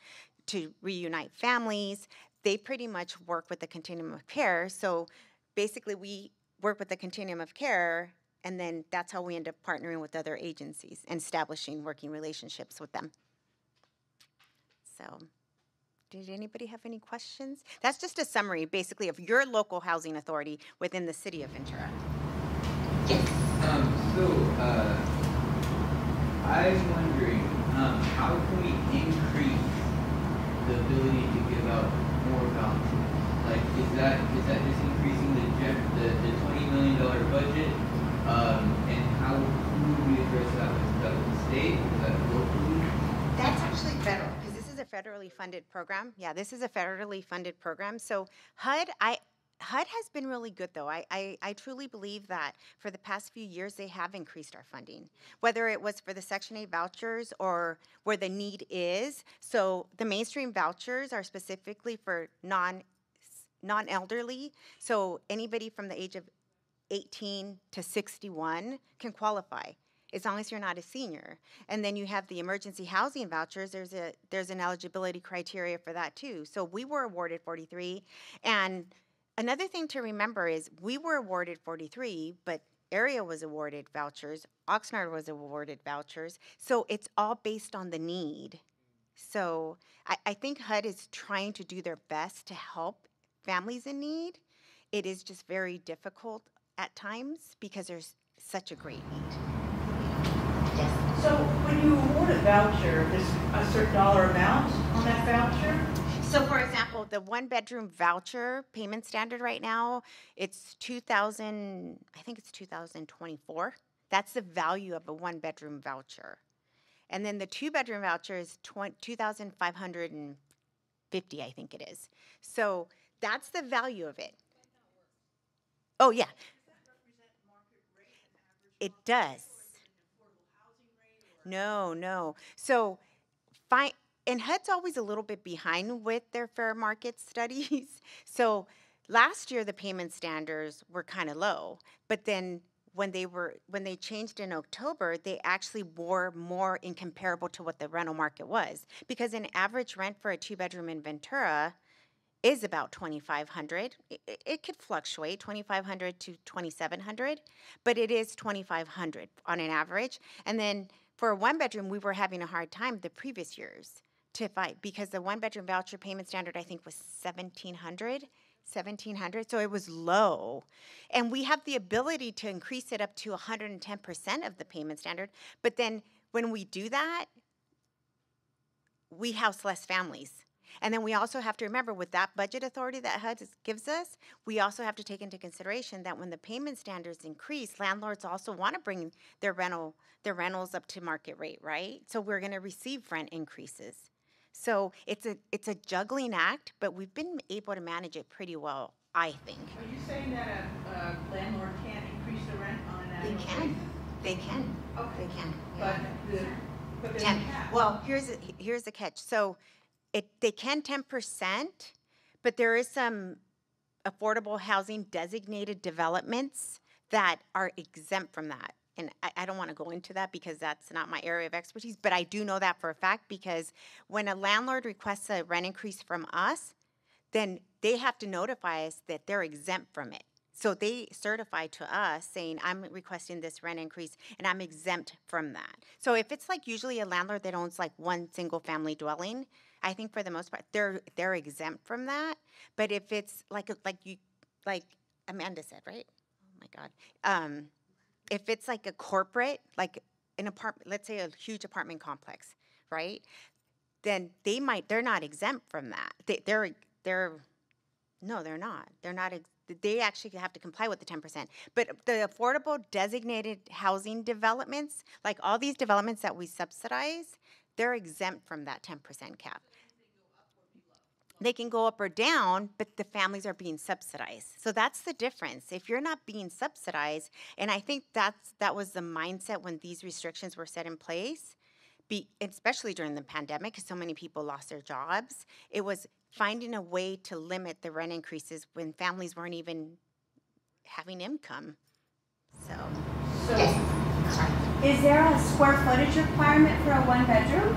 to reunite families. They pretty much work with the continuum of care. So basically we work with the continuum of care, and then that's how we end up partnering with other agencies and establishing working relationships with them. So did anybody have any questions? That's just a summary, basically, of your local housing authority within the City of Ventura. Yes. I'm wondering, how can we increase the ability to give out more vouchers? Like, is that just increasing the $20 million budget? And who would we address that with? Is that with the state? Is that locally? That's actually federal, because this is a federally funded program. Yeah, this is a federally funded program. So HUD has been really good, though. I truly believe that for the past few years, they have increased our funding, whether it was for the Section 8 vouchers or where the need is. So the mainstream vouchers are specifically for non-elderly, so anybody from the age of 18 to 61 can qualify as long as you're not a senior. And then you have the emergency housing vouchers. There's an eligibility criteria for that too. So we were awarded 43. And another thing to remember is we were awarded 43, but area was awarded vouchers. Oxnard was awarded vouchers. So it's all based on the need. So I think HUD is trying to do their best to help families in need. It is just very difficult at times because there's such a great need. So when you award a voucher, there's a certain dollar amount on that voucher? So for example, the one bedroom voucher payment standard right now, it's 2000, I think it's 2024. That's the value of a one bedroom voucher. And then the two bedroom voucher is 2,550, I think it is. So that's the value of it. Oh yeah. It does. No. So and HUD's always a little bit behind with their fair market studies. So last year the payment standards were kind of low, but then when they changed in October, they actually were more in comparable to what the rental market was, because an average rent for a 2-bedroom in Ventura is about $2,500. It could fluctuate, $2,500 to $2,700, but it is $2,500 on an average. And then for a 1-bedroom, we were having a hard time the previous years to fight, because the 1-bedroom voucher payment standard, I think, was $1,700. So it was low. And we have the ability to increase it up to 110% of the payment standard. But then when we do that, we house less families. And then we also have to remember, with that budget authority that HUD gives us, we also have to take into consideration that when the payment standards increase, landlords also want to bring their rentals up to market rate, right? So we're going to receive rent increases. So it's a juggling act, but we've been able to manage it pretty well, I think. Are you saying that a landlord can't increase the rent on an annual basis? They can. Okay. They can. Yeah. But there's a cap. Well, here's the catch. So they can 10%, but there is some affordable housing designated developments that are exempt from that. And I don't want to go into that because that's not my area of expertise, but I do know that for a fact, because when a landlord requests a rent increase from us, then they have to notify us that they're exempt from it. So they certify to us saying, I'm requesting this rent increase and I'm exempt from that. So if it's like usually a landlord that owns like one single family dwelling, I think for the most part they're exempt from that. But if it's like Amanda said, right? Oh my God. If it's like a corporate, like an apartment, let's say a huge apartment complex, right? Then they're not exempt from that. No, they're not. They actually have to comply with the 10%. But the affordable designated housing developments, like all these developments that we subsidize, they're exempt from that 10% cap. They can go up or down, but the families are being subsidized. So that's the difference. If you're not being subsidized, and I think that was the mindset when these restrictions were set in place, especially during the pandemic, because so many people lost their jobs, it was finding a way to limit the rent increases when families weren't even having income. So Yes. Is there a square footage requirement for a 1-bedroom?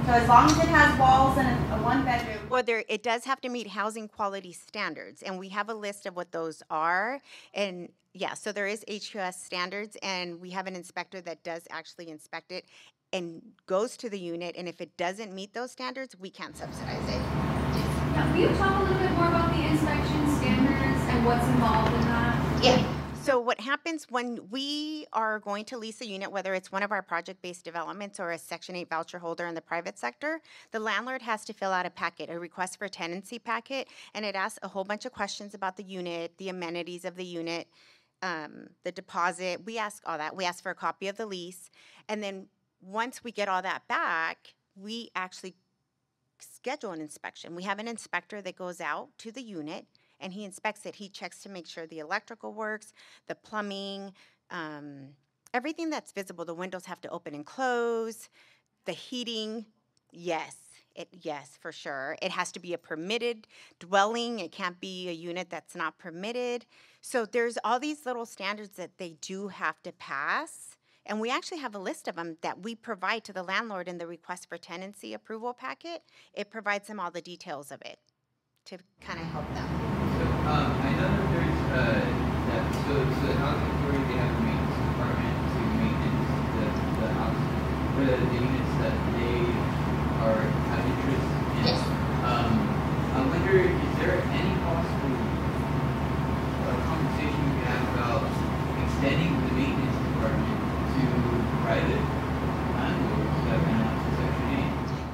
So as long as it has walls and a 1-bedroom. Well, it does have to meet housing quality standards, and we have a list of what those are. And yeah, so there is HQS standards, and we have an inspector that does actually inspect it and goes to the unit, and if it doesn't meet those standards, we can't subsidize it. Now, will you talk a little bit more about the inspection standards and what's involved in that? Yeah. So what happens when we are going to lease a unit, whether it's one of our project-based developments or a Section 8 voucher holder in the private sector, the landlord has to fill out a packet, a request for tenancy packet, and it asks a whole bunch of questions about the unit, the amenities of the unit, the deposit. We ask all that. We ask for a copy of the lease, and then once we get all that back, we actually schedule an inspection. We have an inspector that goes out to the unit, and he inspects it. He checks to make sure the electrical works, the plumbing, everything that's visible. The windows have to open and close, the heating. Yes, Yes, for sure. It has to be a permitted dwelling. It can't be a unit that's not permitted. So there's all these little standards that they do have to pass. And we actually have a list of them that we provide to the landlord in the request for tenancy approval packet. It provides them all the details of it to kind of help them. So, I know that there's, so the housing authority, they have a maintenance department to maintenance the house, the units that they have interest in. Yes. I wonder, is there any possible conversation we can have about extending the maintenance department to private landlords that rent out to Section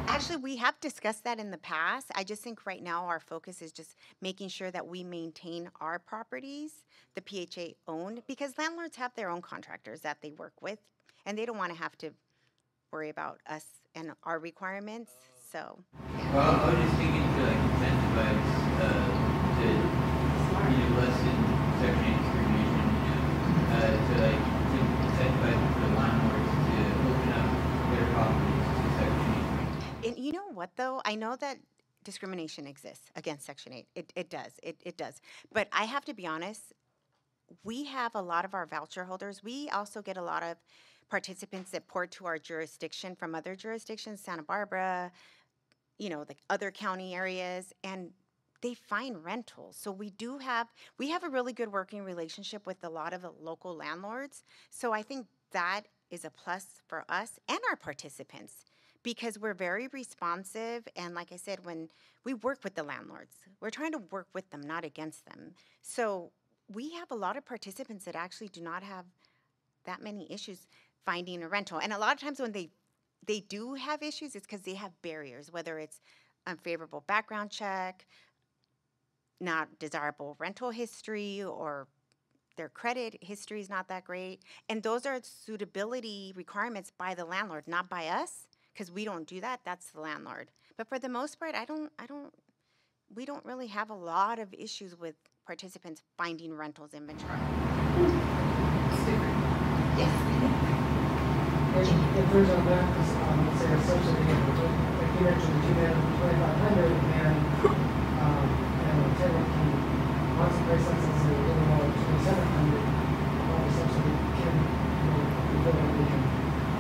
8? Actually, we have discussed that in the past. I just think right now our focus is just making sure that we maintain our properties, the PHA owned, because landlords have their own contractors that they work with, and they don't want to have to worry about us and our requirements. So, Well, I was just thinking to like incentivize to lessen Section 8 discrimination, to like to incentivize the landlords to open up their properties to Section 8. and you know what though? I know that discrimination exists against Section 8. It does. It does. But I have to be honest, we have a lot of our voucher holders. We also get a lot of participants that port to our jurisdiction from other jurisdictions, Santa Barbara, the other county areas, and they find rentals. So we have a really good working relationship with a lot of the local landlords. So I think that is a plus for us and our participants because we're very responsive. And like I said, when we work with the landlords, we're trying to work with them, not against them. So we have a lot of participants that actually do not have that many issues finding a rental. And a lot of times when they do have issues, it's because they have barriers, whether it's unfavorable background check, not desirable rental history, or their credit history is not that great. And those are suitability requirements by the landlord, not by us, because we don't do that. That's the landlord. But for the most part, we don't really have a lot of issues with participants finding rentals in Ventura. Yes. If there's a rent, let's say a subsidy, like you mentioned, the 2,500, and a tenant can, once the price license is a little more 2,700, all the subsidy can, the ability can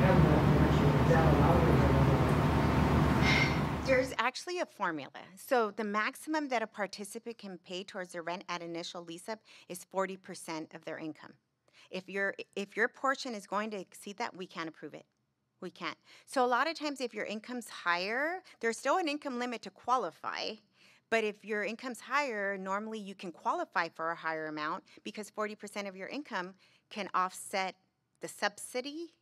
have that eventually. Is that allowed or is that allowed? There's actually a formula. So the maximum that a participant can pay towards their rent at initial lease-up is 40% of their income. If your portion is going to exceed that, we can't approve it. We can't. So a lot of times if your income's higher, there's still an income limit to qualify, but if your income's higher, normally you can qualify for a higher amount because 40% of your income can offset the subsidy.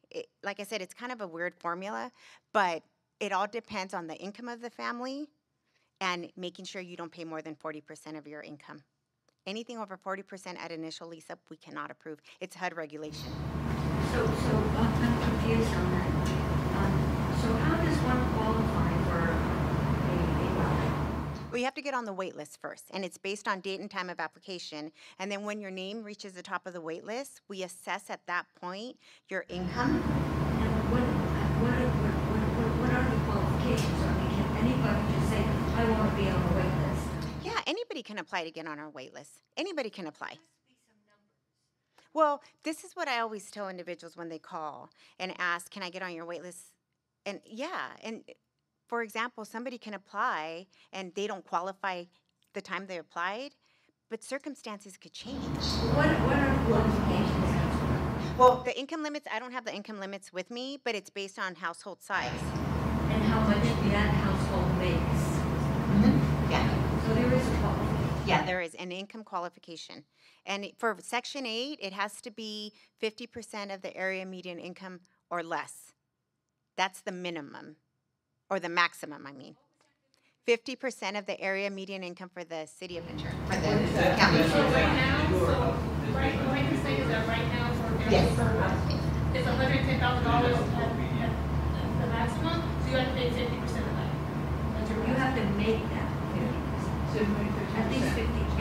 Like I said, it's kind of a weird formula, but it all depends on the income of the family and making sure you don't pay more than 40% of your income. Anything over 40% at initial lease-up, we cannot approve. It's HUD regulation. So I'm confused on that. So how does one qualify for a dwelling? Well, you have to get on the wait list first, and it's based on date and time of application. And then when your name reaches the top of the wait list, we assess at that point your income. And what are the qualifications? I mean, can anybody just say, I want to be on the wait list? Yeah, anybody can apply to get on our wait list. Anybody can apply. Well, this is what I always tell individuals when they call and ask, can I get on your wait list? And yeah, and for example, somebody can apply and they don't qualify the time they applied, but circumstances could change. What are the qualifications? Well, the income limits, I don't have the income limits with me, but it's based on household size. And how much that household makes? Yeah. So there is a qualification. Yeah, there is an income qualification. And for Section 8, it has to be 50% of the area median income or less. That's the minimum, or the maximum, I mean. 50% of the area median income for the city of Ventura, for the county. So right now, what you're saying is that right now for Yes. it's $110,000 at the maximum, so you have to pay 50% of that. That's your You have to make that 50%. At least 50K.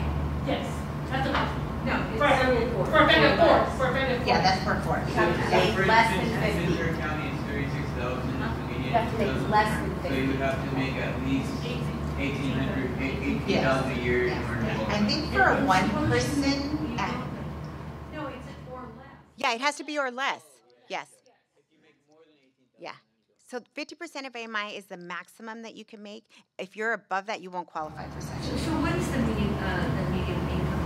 Yes, that's the maximum. No, For a family of four. For a family of four. For a family of four. Yeah, that's per four. You have to pay less than 50. Ventura County is 36,000 is the median. You have to make less than So you would have to make at least 18,000 a year in order to qualify. I think for one person, No, it's or less. yeah, it has to be or less. Yes. Yeah. So 50% of AMI is the maximum that you can make. If you're above that, you won't qualify for Section So what is the median income?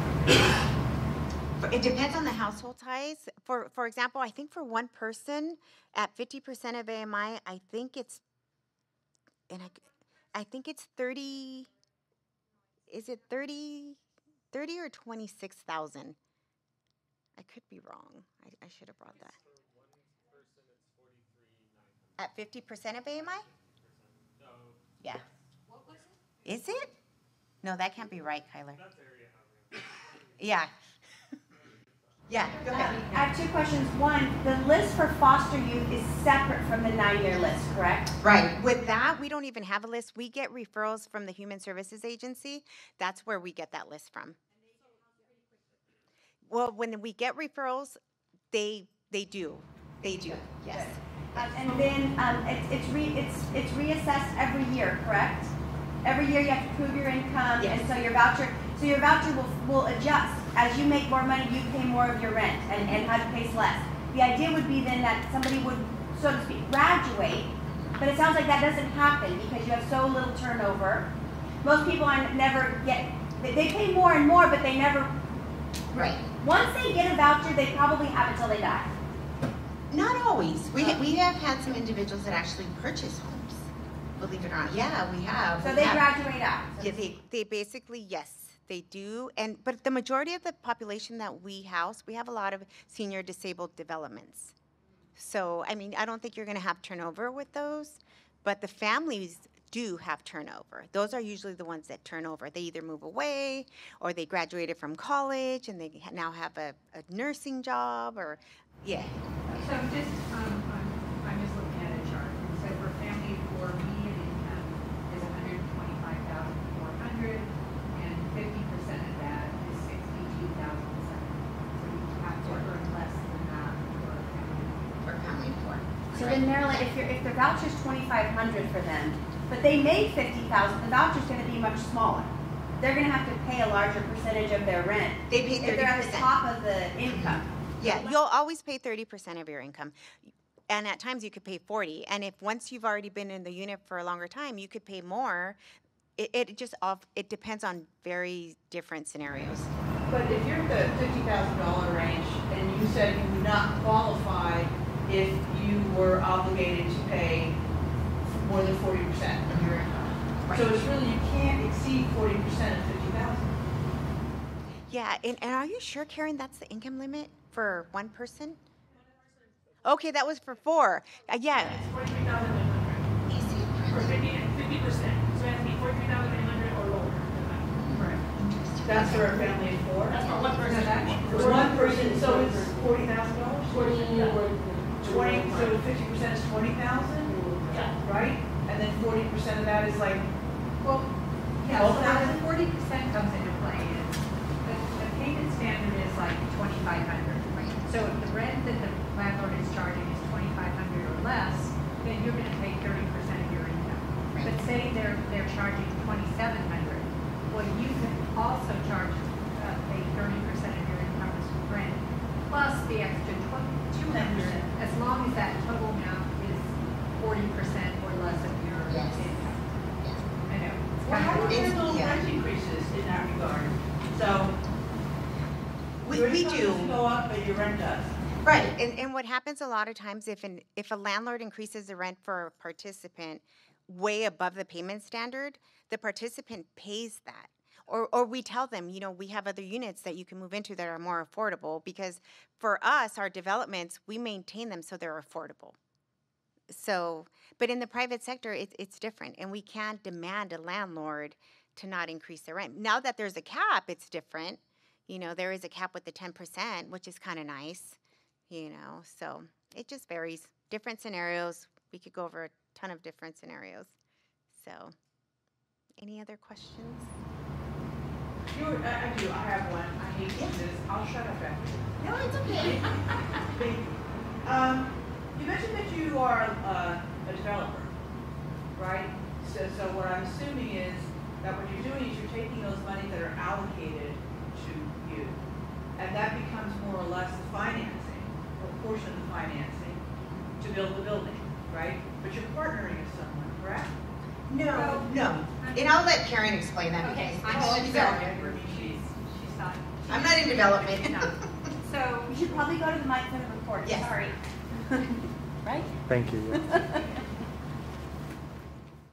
It depends on the household size. For example, I think for one person at 50% of AMI, I think it's, I think it's 30. Is it 30 or 26,000? I could be wrong. I should have brought that. At 50% of AMI? No. Yeah. What was it? Is it? No, that can't be right, Kyler. That's area housing. Yeah. Yeah, go ahead. I have 2 questions. One, the list for foster youth is separate from the 9-year list, correct? Right. With that, we don't even have a list. We get referrals from the Human Services Agency. That's where we get that list from. Well, when we get referrals, they do. They do. Yes. And then it's reassessed every year, correct? Every year you have to prove your income, Yes. and so your voucher will adjust. As you make more money, you pay more of your rent, and HUD pays less. The idea would be then that somebody would, so to speak, graduate, but it sounds like that doesn't happen because you have so little turnover. Most people never get, they pay more and more, but they never. Right. Once they get a voucher, they probably have it till they die. Not always. We have had some individuals that actually purchase homes. Believe it or not. Yeah, we have. So they graduate out. Yeah, they basically, yes, they do. But the majority of the population that we house, we have a lot of senior disabled developments. So, I mean, I don't think you're going to have turnover with those, but the families do have turnover. Those are usually the ones that turn over. They either move away or they graduated from college and they now have a nursing job or, yeah. So just, I'm just looking at a chart. And so for family of 4, median income is 125,400, and 50% of that is 62,700. So you have to earn less than that for a family of 4. So in Maryland, if the voucher's $2,500 for them, but they made $50,000, the voucher's going to be much smaller. They're going to have to pay a larger percentage of their rent. They pay 30%. If they're at the top of the income. Yeah, you'll always pay 30% of your income. And at times you could pay 40. And if once you've already been in the unit for a longer time, you could pay more. It depends on very different scenarios. But if you're at the $50,000 range and you said you would not qualify if you were obligated to pay more than 40% of your income. Right. So it's really, you can't exceed 40% of 50,000. Yeah, and are you sure, Karen, that's the income limit for one person? Okay, that was for 4. Yeah. It's 43,900. Easy. For 50%. So it has to be 43,900 or lower. Right. That's for a family of 4? That's for one person. For one person, so it's $40,000? 20, so 50% is 20,000? Yeah. Right? And then 40% of that is like, Well, yeah, so the 40% comes into play is, the payment standard is like 2,500. Right. So if the rent that the landlord is charging is 2,500 or less, then you're gonna pay 30% of your income. Right. But say they're charging 2,700, well, you can also charge, pay 30% of your income as rent, plus the extra 200, as long as that total amount is 40% or less of your Yes. income. Yes. I know. well, how do you It's- handle yeah. rent increases in that regard? So, We your income do. doesn't go up, but your rent does. Right, and what happens a lot of times if a landlord increases the rent for a participant way above the payment standard, the participant pays that. Or we tell them, you know, we have other units that you can move into that are more affordable because for us, our developments, we maintain them so they're affordable. So, but in the private sector, it's different, and we can't demand a landlord to not increase their rent. Now that there's a cap, it's different. You know, there is a cap with the 10%, which is kind of nice. You know, so it just varies. Different scenarios. We could go over a ton of different scenarios. So, any other questions? I do. I have one. I hate to do this. I'll shut up after this. No, it's okay. You mentioned that you are a developer. right? So what I'm assuming is that what you're doing is you're taking those monies that are allocated to you, and that becomes more or less the financing, or a portion of the financing, to build the building, right? But you're partnering with someone, correct? No, no. And I'll let Karen explain that Okay, because I'm she's sorry. our- She's not. I'm not in development. No. So, You should probably go to the mic for the report. Yes. Sorry. Right? Thank you.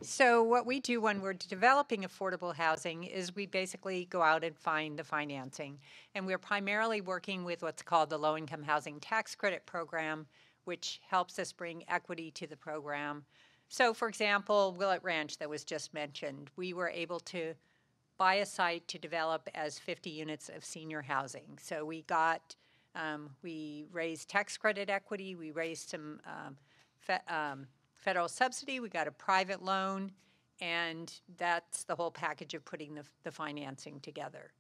So what we do when we're developing affordable housing is we basically go out and find the financing. And we're primarily working with what's called the Low-Income Housing Tax Credit Program, which helps us bring equity to the program. So for example, Willett Ranch that was just mentioned, we were able to buy a site to develop as 50 units of senior housing. So we raised tax credit equity, we raised some federal subsidy, we got a private loan, and that's the whole package of putting the financing together.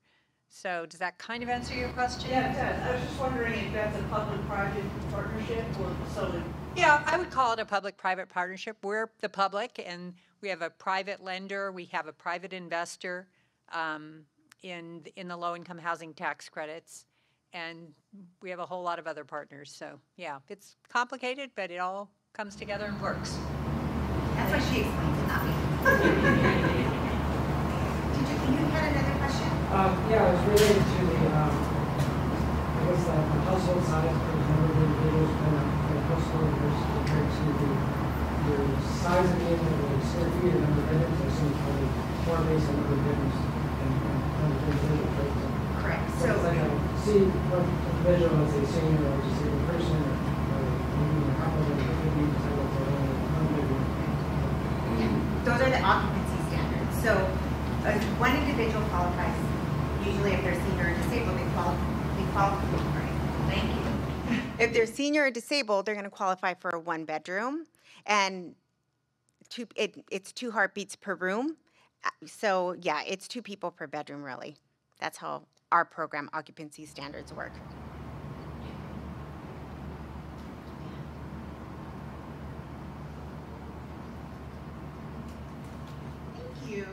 So does that kind of answer your question? Yeah, it does. I was just wondering if that's a public-private partnership or so. Yeah, I would call it a public-private partnership. We're the public, and we have a private lender, we have a private investor in the low-income housing tax credits, and we have a whole lot of other partners. So yeah, it's complicated, but it all comes together and works. That's why she explains it, not me. You had another question? Yeah, it was related to I guess the household size per number of individuals per household versus compared to the size of the individual, square feet, or number of bedrooms. I assume probably more based on number of bedrooms and number of individuals, right? Correct. So it's like see what individual is a senior or disabled person or maybe a couple that could be entitled to one bedroom. Those are the occupancy standards. So one individual qualifies, usually if they're senior or disabled, they qualify. Right. Thank you. If they're senior or disabled, they're going to qualify for a one bedroom, and it's 2 heartbeats per room. So yeah, it's 2 people per bedroom really. That's how our program occupancy standards work. Thank you.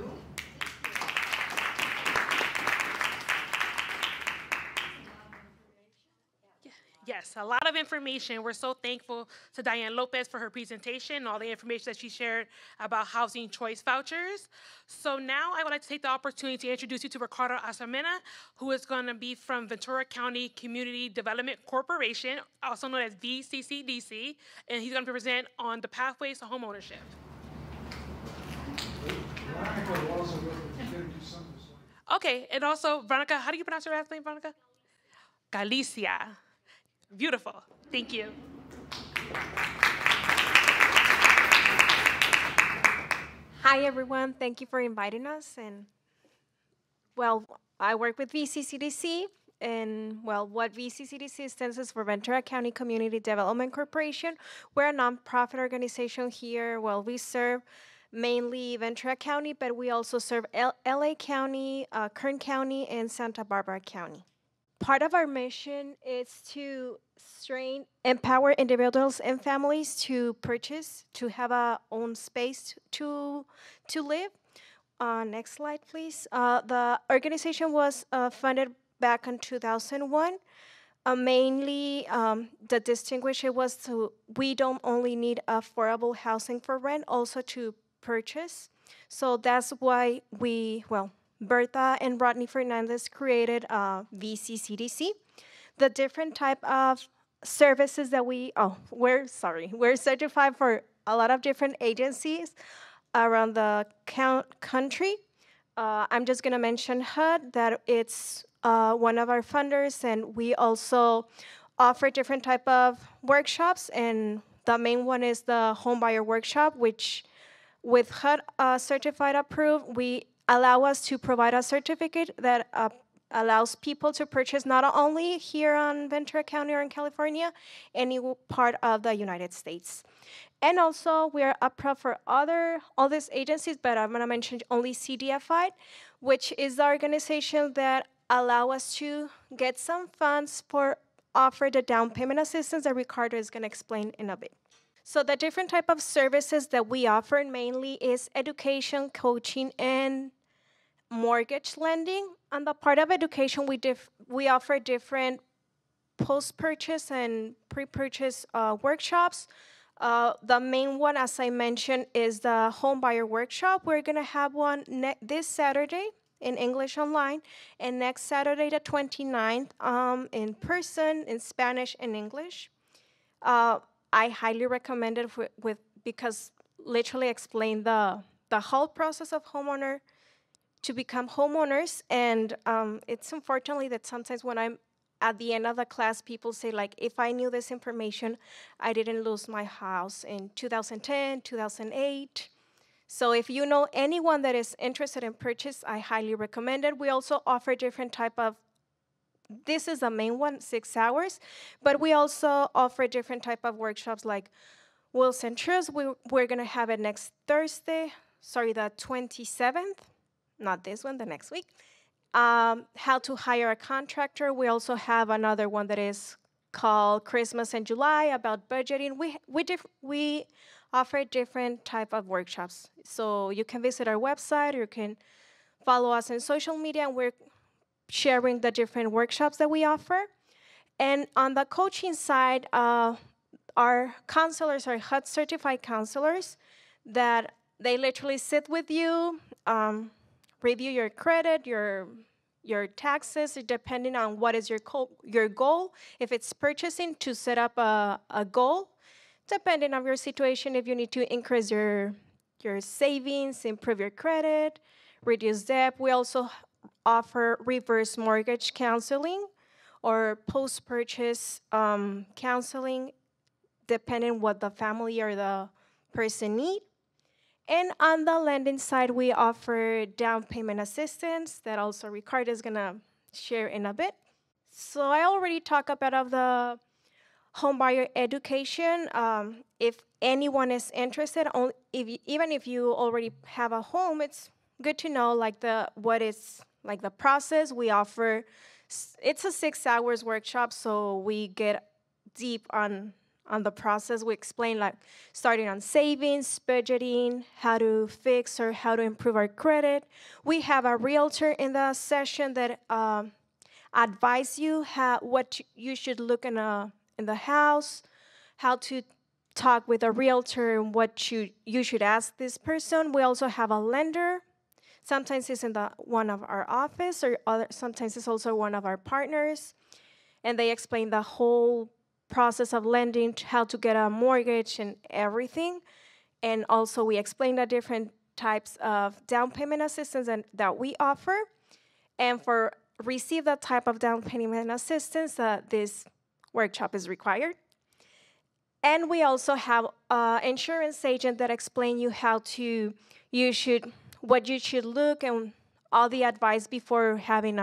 Yes, a lot of information. We're so thankful to Diane Lopez for her presentation and all the information that she shared about housing choice vouchers. So now I would like to take the opportunity to introduce you to Ricardo Asamena, who is going to be from Ventura County Community Development Corporation, also known as VCCDC, and he's going to present on the pathways to homeownership. Okay, and also, Veronica, how do you pronounce your last name, Veronica? Galicia. Beautiful. Thank you. Hi, everyone. Thank you for inviting us. And, well, I work with VCCDC. And, well, what VCCDC stands is for Ventura County Community Development Corporation. We're a nonprofit organization here. Well, we serve mainly Ventura County, but we also serve LA County, Kern County, and Santa Barbara County. Part of our mission is to empower individuals and families to purchase, to have a own space to live. Next slide, please. The organization was funded back in 2001. Mainly, the distinguisher was we don't only need affordable housing for rent, also to purchase. So that's why Bertha and Rodney Fernandez created VCCDC. The different type of services that we're certified for a lot of different agencies around the country. I'm just gonna mention HUD, that it's one of our funders, and we also offer different type of workshops, and the main one is the home buyer workshop, which with HUD certified approved, we allow us to provide a certificate that allows people to purchase not only here on Ventura County or in California, any part of the United States. And also, we are approved for all these agencies, but I'm gonna mention only CDFI, which is the organization that allow us to get some funds for offer the down payment assistance that Ricardo is gonna explain in a bit. So the different type of services that we offer mainly is education, coaching, and mortgage lending. On the part of education, we offer different post-purchase and pre-purchase workshops. The main one, as I mentioned, is the home buyer workshop. We're gonna have one this Saturday in English online, and next Saturday, the 29th, in person, in Spanish and English. I highly recommend it because literally explain the whole process of homeowner to become homeowners. And it's unfortunately that sometimes when I'm at the end of the class, people say like, if I knew this information, I didn't lose my house in 2010, 2008. So if you know anyone that is interested in purchase, I highly recommend it. We also offer different type of, this is the main one, 6 hours, but we also offer different type of workshops like Wills and Trust. We're gonna have it next Thursday, the 27th, not this one, the next week. How to hire a contractor. We also have another one that is called Christmas in July about budgeting. We offer different type of workshops. So you can visit our website, or you can follow us on social media, and we're sharing the different workshops that we offer. And on the coaching side, our counselors are HUD certified counselors that they literally sit with you, review your credit, your taxes, depending on what is your goal. If it's purchasing, to set up a goal, depending on your situation, if you need to increase your savings, improve your credit, reduce debt. We also offer reverse mortgage counseling or post-purchase counseling, depending what the family or the person need. And on the lending side, we offer down payment assistance that also Ricardo is gonna share in a bit. So I already talked about the homebuyer education. If anyone is interested, even if you already have a home, it's good to know what is the process. We offer, it's a 6 hours workshop, so we get deep on the process. We explain starting on savings, budgeting, how to fix or how to improve our credit. We have a realtor in the session that advise you what you should look in the house, how to talk with a realtor, and what you should ask this person. We also have a lender. Sometimes it's in one of our office, or sometimes it's also one of our partners, and they explain the whole process of lending, how to get a mortgage and everything. And also we explain the different types of down payment assistance that we offer. And for receive that type of down payment assistance, this workshop is required. And we also have an insurance agent that explain you what you should look, and all the advice before having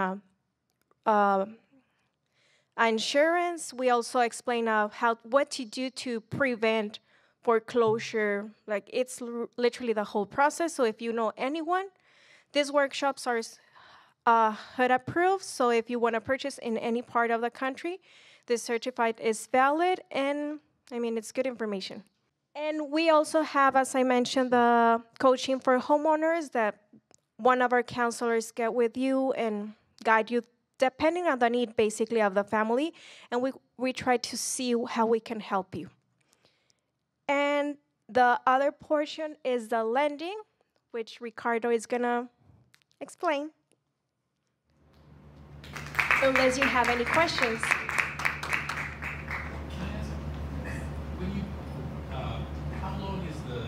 insurance. We also explain what to do to prevent foreclosure. It's literally the whole process. So if you know anyone, these workshops are HUD approved. So if you want to purchase in any part of the country, this certified is valid, and it's good information. And we also have, as I mentioned, the coaching for homeowners that one of our counselors get with you and guide you depending on the need, basically, of the family. And we try to see how we can help you. And the other portion is the lending, which Ricardo is going to explain, unless you have any questions. How long is the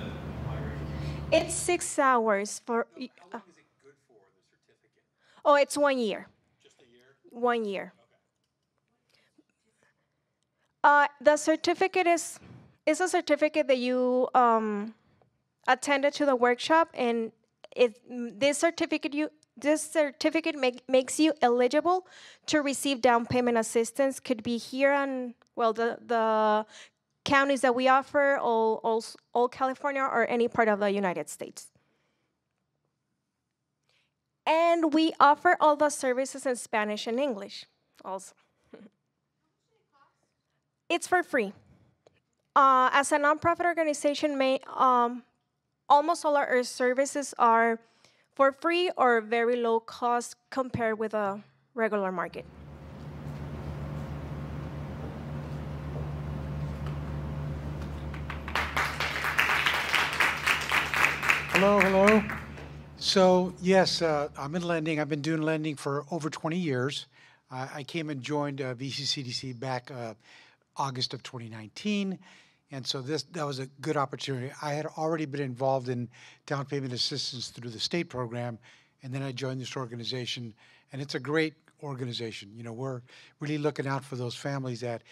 higher education? It's 6 hours for. How long is it good for, the certificate? Oh, it's 1 year. Just a year? 1 year. Okay. The certificate is a certificate that you attended to the workshop, and this certificate makes you eligible to receive down payment assistance. Could be here on the counties that we offer, all California, or any part of the United States. And we offer all the services in Spanish and English also. It's for free. As a nonprofit organization, almost all our services are for free or very low cost compared with a regular market. Hello, hello. So yes, I'm in lending. I've been doing lending for over 20 years. I came and joined VCCDC back August of 2019. And so that was a good opportunity. I had already been involved in down payment assistance through the state program, and then I joined this organization, and it's a great organization. You know, we're really looking out for those families that,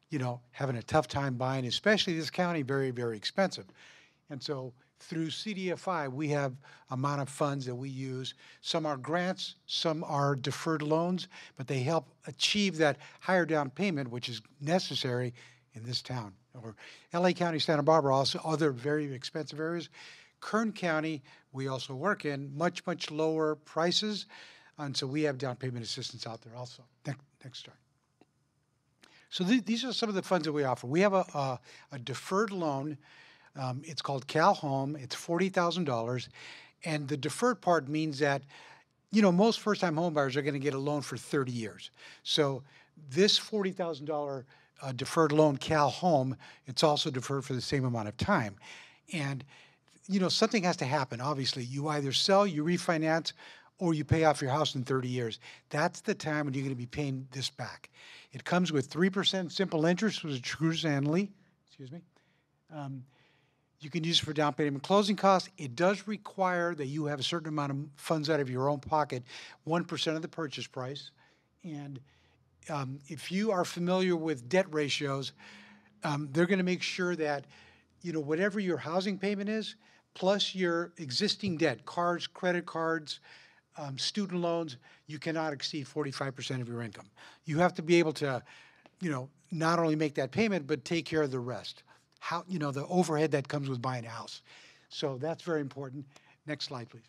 you know, having a tough time buying, especially this county, very, very expensive. And so through CDFI, we have amount of funds that we use. Some are grants, some are deferred loans, but they help achieve that higher down payment, which is necessary in this town. Or LA County, Santa Barbara, also other very expensive areas. Kern County, we also work in much, much lower prices. And so we have down payment assistance out there also. Next chart. So these are some of the funds that we offer. We have a deferred loan. It's called Cal Home. It's $40,000. And the deferred part means that, you know, most first-time home buyers are going to get a loan for 30 years. So this $40,000 deferred loan, Cal Home, it's also deferred for the same amount of time. And, you know, something has to happen. Obviously, you either sell, you refinance, or you pay off your house in 30 years. That's the time when you're going to be paying this back. It comes with 3% simple interest, which accrues annually. Excuse me. You can use it for down payment and closing costs. It does require that you have a certain amount of funds out of your own pocket, 1% of the purchase price. And if you are familiar with debt ratios, they're going to make sure that, you know, whatever your housing payment is, plus your existing debt, cars, credit cards, student loans, you cannot exceed 45% of your income. You have to be able to, you know, not only make that payment, but take care of the rest. How, you know, the overhead that comes with buying a house. So that's very important. Next slide, please.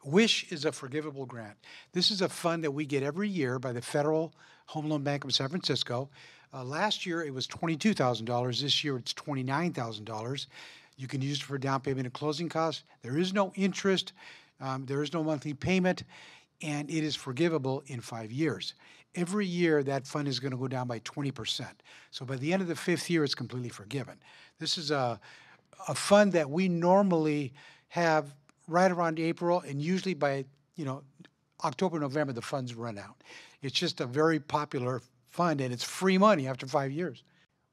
WISH is a forgivable grant. This is a fund that we get every year by the Federal Home Loan Bank of San Francisco. Last year, it was $22,000. This year, it's $29,000. You can use it for down payment and closing costs. There is no interest. There is no monthly payment, and it is forgivable in 5 years. Every year, that fund is going to go down by 20%. So by the end of the 5th year, it's completely forgiven. This is a fund that we normally have right around April, and usually by, you know, October, November, the funds run out. It's just a very popular fund, and it's free money after 5 years.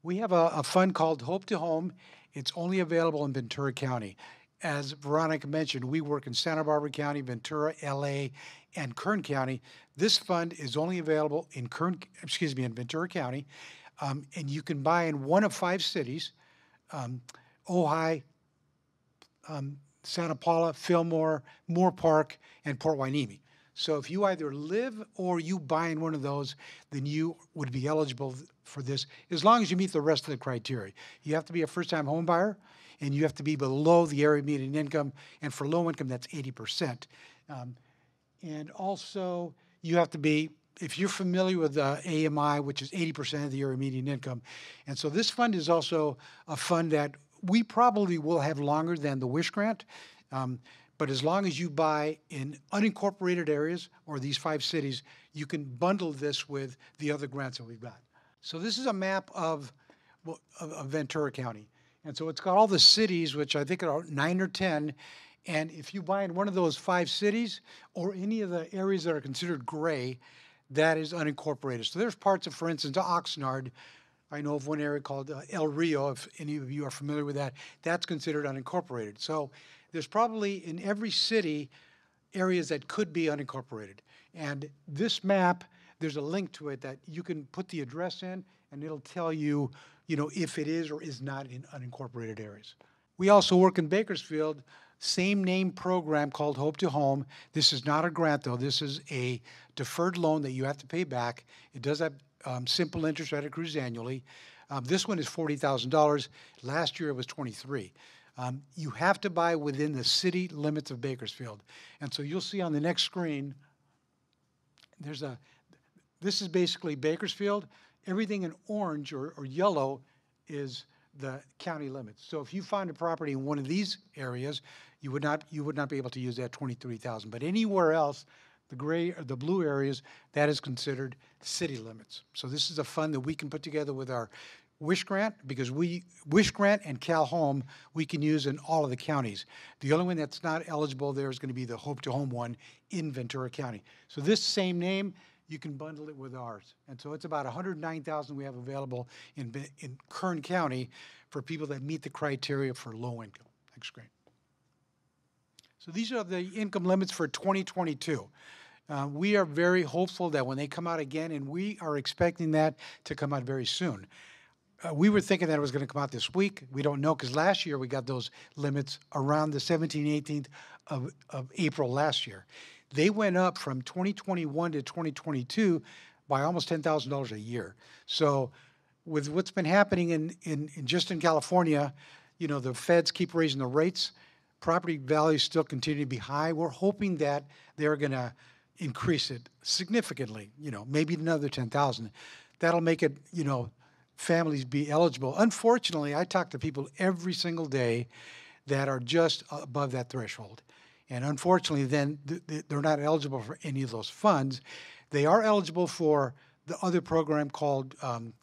We have a fund called Hope to Home. It's only available in Ventura County. As Veronica mentioned, we work in Santa Barbara County, Ventura, LA, and Kern County. This fund is only available in in Ventura County, and you can buy in one of 5 cities: Ojai, Santa Paula, Fillmore, Moore Park, and Port Hueneme. So if you either live or you buy in one of those, then you would be eligible for this, as long as you meet the rest of the criteria. You have to be a first-time home buyer, and you have to be below the area median income, and for low income, that's 80%. And also, you have to be, if you're familiar with AMI, which is 80% of the area median income. And so this fund is also a fund that we probably will have longer than the WISH grant, but as long as you buy in unincorporated areas or these 5 cities, you can bundle this with the other grants that we've got. So this is a map of Ventura County. And so it's got all the cities, which I think are 9 or 10. And if you buy in one of those 5 cities or any of the areas that are considered gray, that is unincorporated. So there's parts of, for instance, Oxnard. I know of one area called El Rio, if any of you are familiar with that. That's considered unincorporated. So there's probably in every city areas that could be unincorporated. And this map, there's a link to it that you can put the address in, and it'll tell you, you know, if it is or is not in unincorporated areas. We also work in Bakersfield, same name program called Hope to Home. This is not a grant, though. This is a deferred loan that you have to pay back. It does have simple interest that accrues annually. This one is $40,000. Last year it was $23,000. You have to buy within the city limits of Bakersfield. And so you'll see on the next screen, this is basically Bakersfield. Everything in orange or yellow is the county limits. So if you find a property in one of these areas, you would not be able to use that 23,000. But anywhere else, the gray or the blue areas, that is considered city limits. So this is a fund that we can put together with our Wish Grant, because Wish Grant and Cal Home we can use in all of the counties. The only one that's not eligible there is going to be the Hope to Home one in Ventura County. So this same name, you can bundle it with ours. And so it's about 109,000 we have available in Kern County for people that meet the criteria for low income. Next screen. So these are the income limits for 2022. We are very hopeful that when they come out again, and we are expecting that to come out very soon. We were thinking that it was going to come out this week. We don't know, because last year we got those limits around the 17th, 18th of April last year. They went up from 2021 to 2022 by almost $10,000 a year. So with what's been happening in just in California, you know, the feds keep raising the rates. Property values still continue to be high. We're hoping that they're going to increase it significantly, you know, maybe another 10,000. That'll make it, you know, families be eligible. Unfortunately, I talk to people every single day that are just above that threshold. And unfortunately, then they're not eligible for any of those funds. They are eligible for the other program called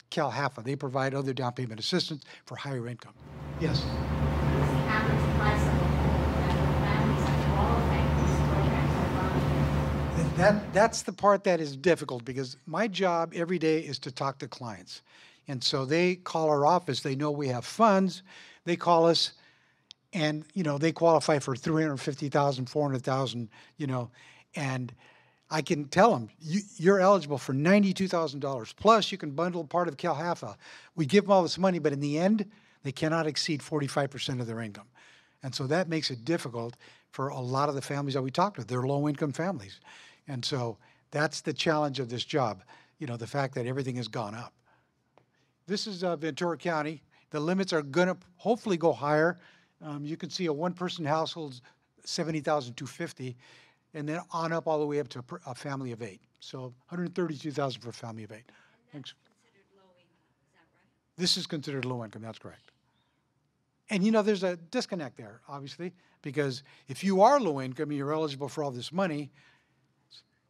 Cal HAFA. They provide other down payment assistance for higher income. Yes? What is the average price of a home that families that qualify for these programs are buying? That's the part that is difficult, because my job every day is to talk to clients. And so they call our office. They know we have funds. They call us, and, you know, they qualify for 350,000, 400,000, you know, and I can tell them, you're eligible for $92,000. Plus, you can bundle part of Cal HAFA. We give them all this money, but in the end, they cannot exceed 45% of their income. And so that makes it difficult for a lot of the families that we talk to. They're low-income families. And so that's the challenge of this job, you know, the fact that everything has gone up. This is Ventura County. The limits are going to hopefully go higher. You can see a one-person household, $70,250, and then on up all the way up to a family of 8. So $132,000 for a family of 8. Thanks. This is considered low income. That's correct. And, you know, there's a disconnect there, obviously, because if you are low income and you're eligible for all this money,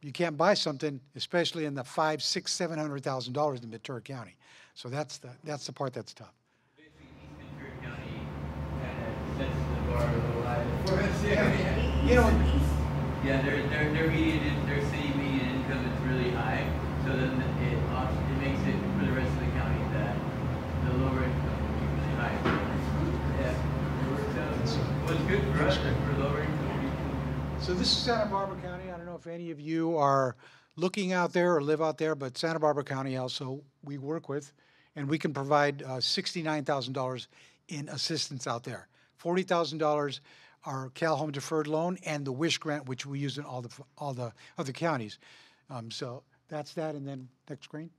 you can't buy something, especially in the $500,000, $600,000, $700,000 in Ventura County. So that's the part that's tough. Basically, East Ventura County kind of sets the bar a little higher for us. Yeah. You know, yeah, their city median income is really high, so then it makes it for the rest of the county that the lower income will be really high. Yeah, it works out. Well, it's good for us for lower income people. So this is Santa Barbara County. I don't know if any of you are looking out there or live out there, but Santa Barbara County also we work with, and we can provide $69,000 in assistance out there. $40,000 our Cal Home Deferred Loan and the Wish Grant, which we use in all the other counties. So that's that, and then next screen.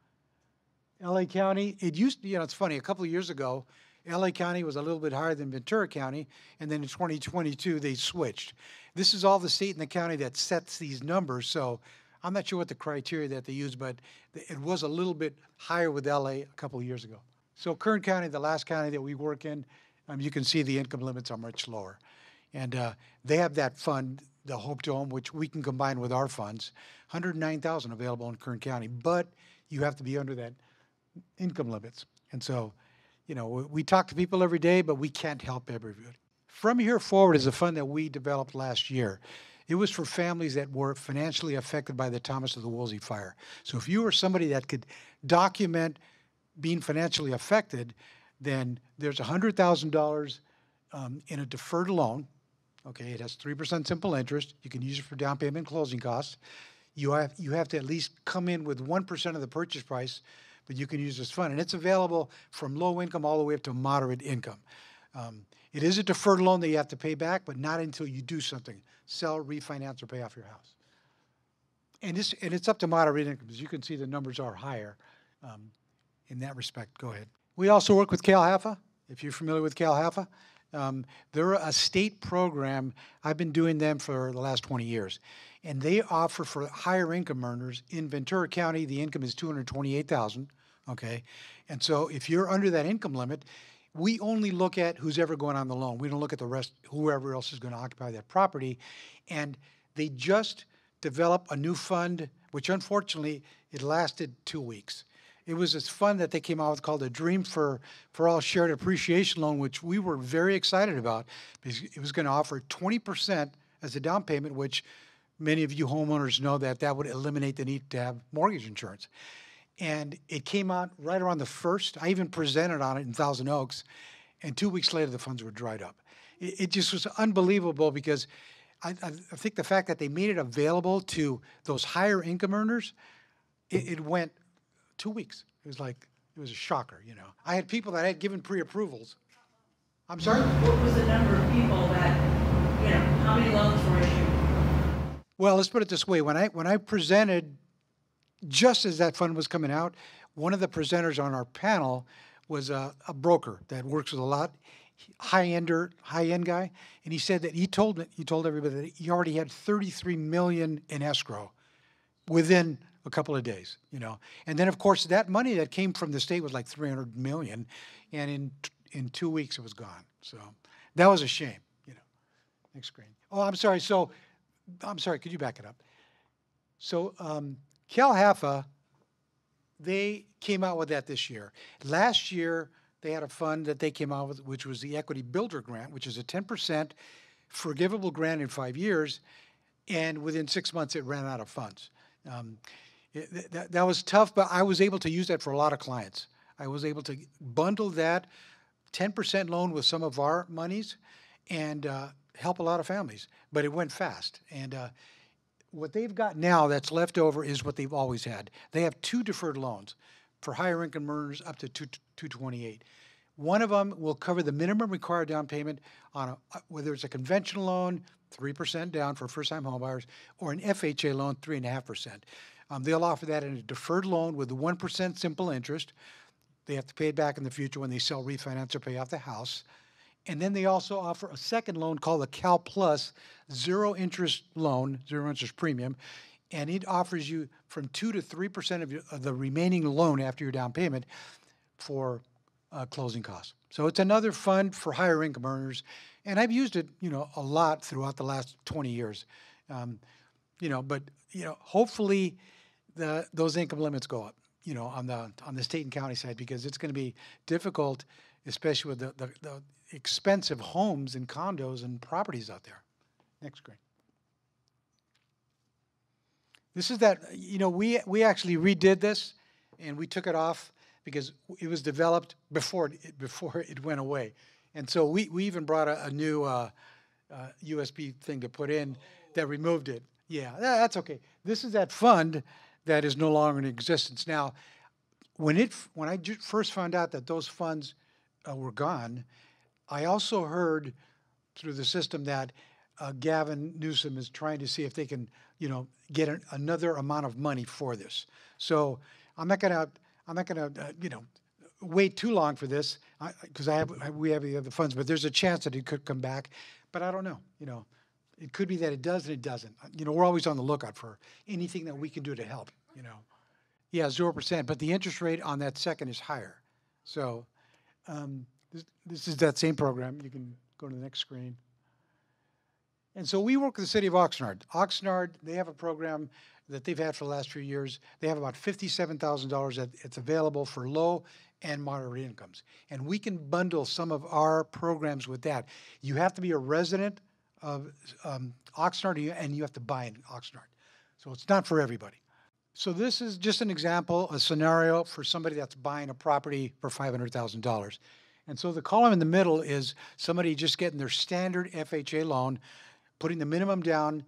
LA County, it used to, you know, it's funny, a couple of years ago, LA County was a little bit higher than Ventura County, and then in 2022, they switched. This is all the state and the county that sets these numbers, so I'm not sure what the criteria that they use, but it was a little bit higher with LA a couple of years ago. So Kern County, the last county that we work in, you can see the income limits are much lower. And they have that fund, the Hope to Home, which we can combine with our funds, $109,000 available in Kern County, but you have to be under that income limits. And so, you know, we talk to people every day, but we can't help everybody. From Here Forward is a fund that we developed last year. It was for families that were financially affected by the Thomas of the Woolsey fire. So if you were somebody that could document being financially affected, then there's $100,000 in a deferred loan. Okay, it has 3% simple interest. You can use it for down payment and closing costs. You have to at least come in with 1% of the purchase price, but you can use this fund. And it's available from low income all the way up to moderate income. It is a deferred loan that you have to pay back, but not until you do something. Sell, refinance, or pay off your house. And it's up to moderate income. As you can see, the numbers are higher in that respect. Go ahead. We also work with Cal HAFA, if you're familiar with Cal HAFA. They're a state program. I've been doing them for the last 20 years. And they offer for higher income earners. In Ventura County, the income is $228,000, okay? And so if you're under that income limit, we only look at who's ever going on the loan. We don't look at the rest, whoever else is going to occupy that property. And they just developed a new fund, which unfortunately, it lasted 2 weeks. It was this fund that they came out with called the Dream for All Shared Appreciation Loan, which we were very excited about because it was going to offer 20% as a down payment, which many of you homeowners know that that would eliminate the need to have mortgage insurance. And it came out right around the 1st. I even presented on it in Thousand Oaks, and 2 weeks later, the funds were dried up. It just was unbelievable because I think the fact that they made it available to those higher income earners, it went 2 weeks. It was a shocker, you know. I had people that had given pre-approvals. I'm sorry? What was the number of people that, you know, how many loans were issued? Well, let's put it this way. When I presented, just as that fund was coming out, one of the presenters on our panel was a broker that works with a lot high-end guy, and he said that he told everybody that he already had 33 million in escrow within a couple of days, you know. And then of course that money that came from the state was like 300 million, and in 2 weeks it was gone. So that was a shame, you know. Next screen. Oh, I'm sorry. So I'm sorry. Could you back it up? So Cal HAFA, they came out with that this year. Last year, they had a fund that they came out with, which was the Equity Builder Grant, which is a 10% forgivable grant in 5 years, and within 6 months, it ran out of funds. That was tough, but I was able to use that for a lot of clients. I was able to bundle that 10% loan with some of our monies and help a lot of families, but it went fast. And what they've got now that's left over is what they've always had. They have 2 deferred loans for higher income earners up to 228. One of them will cover the minimum required down payment on whether it's a conventional loan, 3% down for first-time homebuyers, or an FHA loan, 3.5%. They'll offer that in a deferred loan with a 1% simple interest. They have to pay it back in the future when they sell, refinance, or pay off the house. And then they also offer a second loan called the Cal Plus zero interest loan, zero interest premium, and it offers you from 2 to 3% of the remaining loan after your down payment for closing costs. So it's another fund for higher income earners, and I've used it, you know, a lot throughout the last 20 years. You know, but you know, hopefully those income limits go up, you know, on the state and county side, because it's going to be difficult, especially with the expensive homes and condos and properties out there. Next screen. This is that, you know, we actually redid this, and we took it off because it was developed before it went away. And so we even brought a new USB thing to put in that removed it. Yeah, that's okay. This is that fund that is no longer in existence. Now, when I first found out that those funds were gone, I also heard through the system that Gavin Newsom is trying to see if they can, you know, get another amount of money for this. So I'm not gonna, you know, wait too long for this because we have the other funds, but there's a chance that it could come back, but I don't know. You know, it could be that it does and it doesn't. You know, we're always on the lookout for anything that we can do to help. You know, yeah, 0%, but the interest rate on that second is higher. So this is that same program. You can go to the next screen. And so we work with the city of Oxnard. Oxnard, they have a program that they've had for the last few years. They have about $57,000 that it's available for low and moderate incomes. And we can bundle some of our programs with that. You have to be a resident of Oxnard, and you have to buy in Oxnard. So it's not for everybody. So this is just an example, a scenario for somebody that's buying a property for $500,000. And so the column in the middle is somebody just getting their standard FHA loan, putting the minimum down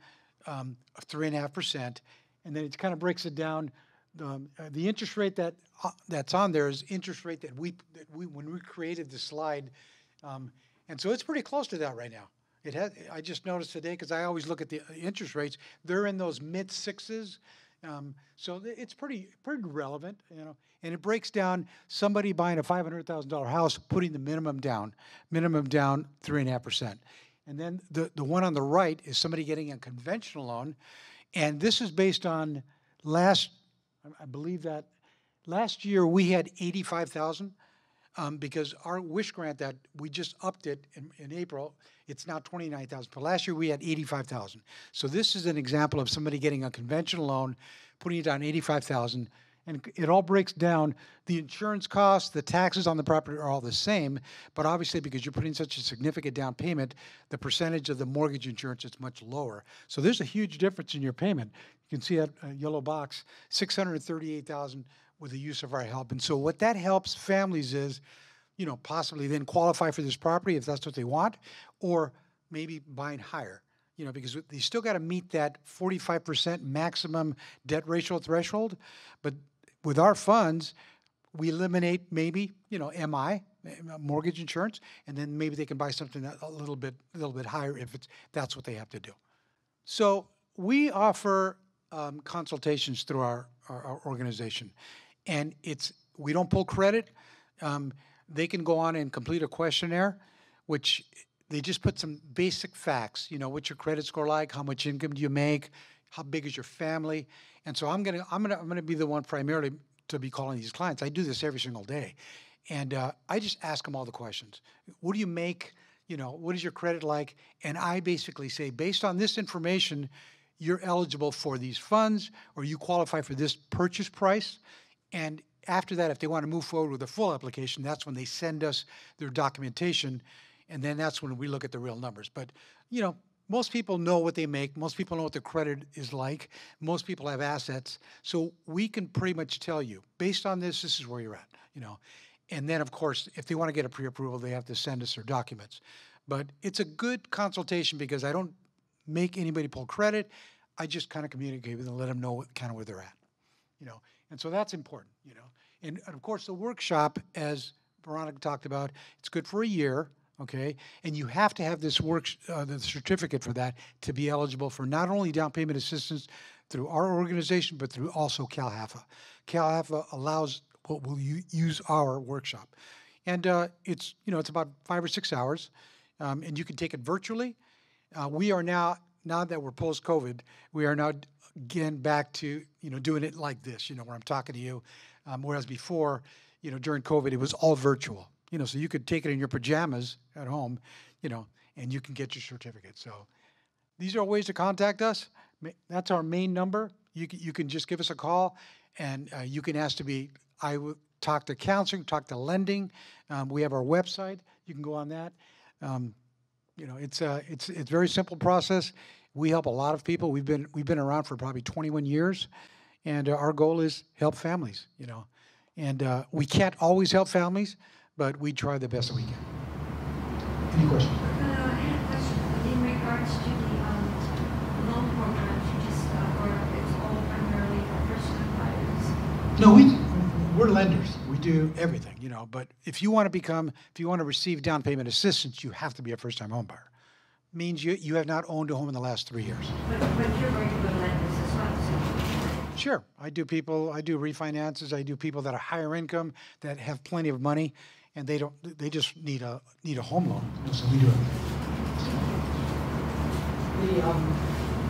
of 3.5%, and then it kind of breaks it down. The interest rate that's on there is interest rate that we when we created the slide, and so it's pretty close to that right now. It has. I just noticed today because I always look at the interest rates. They're in those mid sixes, so it's pretty relevant, you know. And it breaks down somebody buying a $500,000 house, putting the minimum down 3.5%. And then the one on the right is somebody getting a conventional loan. And this is based on I believe that last year we had 85,000 because our wish grant that we just upped it in April, it's now 29,000. But last year we had 85,000. So this is an example of somebody getting a conventional loan, putting it down 85,000, and it all breaks down. The insurance costs, the taxes on the property are all the same, but obviously because you're putting such a significant down payment, the percentage of the mortgage insurance is much lower. So there's a huge difference in your payment. You can see that yellow box, 638,000 with the use of our help. And so what that helps families is, you know, possibly then qualify for this property if that's what they want, or maybe buying higher, you know, because they still got to meet that 45% maximum debt ratio threshold. But with our funds, we eliminate maybe, you know, MI, mortgage insurance, and then maybe they can buy something a little bit higher if that's what they have to do. So we offer consultations through our organization, and we don't pull credit. They can go on and complete a questionnaire, which they just put some basic facts. You know, what's your credit score like? How much income do you make? How big is your family? And so I'm gonna be the one primarily to be calling these clients. I do this every single day, and I just ask them all the questions. What do you make? You know, what is your credit like? And I basically say, based on this information, you're eligible for these funds, or you qualify for this purchase price. And after that, if they want to move forward with a full application, that's when they send us their documentation, and then that's when we look at the real numbers. But, you know, most people know what they make. Most people know what their credit is like. Most people have assets. So we can pretty much tell you, based on this, this is where you're at, you know. And then, of course, if they want to get a pre-approval, they have to send us their documents. But it's a good consultation because I don't make anybody pull credit. I just kind of communicate with them and let them know kind of where they're at, you know. And so that's important, you know. And of course, the workshop, as Veronica talked about, it's good for a year, okay? And you have to have this the certificate for that to be eligible for not only down payment assistance through our organization, but through also CalHAFA. CalHAFA allows what will use our workshop. And it's, you know, it's about 5 or 6 hours, and you can take it virtually. We are now that we're post-COVID, we are now again back to, you know, doing it like this, you know, where I'm talking to you. Whereas before, you know, during COVID, it was all virtual, you know, so you could take it in your pajamas at home, you know, and you can get your certificate. So these are ways to contact us. That's our main number. You can just give us a call, and you can ask to be, I will talk to counseling, talk to lending. We have our website. You can go on that. You know, it's a very simple process. We help a lot of people. We've been around for probably 21 years, and our goal is help families, you know. And we can't always help families, but we try the best that we can. Any questions? I had a question in regards to the loan programs you just or it's all primarily for first-time buyers. No, we're lenders. We do everything, you know. But if you want to receive down payment assistance, you have to be a first-time home buyer. Means you have not owned a home in the last 3 years. But you're regular lenders as well, so. Sure, I do refinances. I do people that are higher income that have plenty of money, and they just need a home loan. So we do it.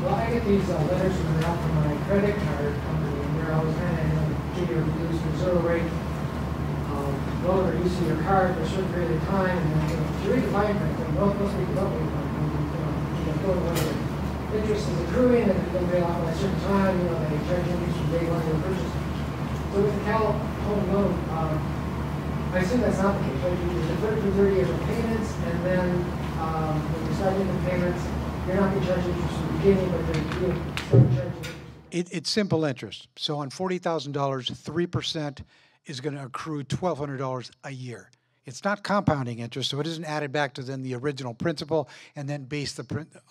Well, I get these letters from the mail from my credit card company, and they're always kind of give you a reduced reserve rate, lower use of your card for a certain period of time, and then if you read the fine print, most people don't read the fine print. When the interest is accruing and it doesn't pay off at a certain time, you know, they charge interest from day one of the purchase. So with the Cal Home Loan, I assume that's not the case, right? You defer for 30 years of payments, and then when you start making payments, you're not being charged interest from the beginning, but they're still charging interest. It's simple interest. So on $40,000, 3% is going to accrue $1,200 a year. It's not compounding interest, so it isn't added back to then the original principal and then based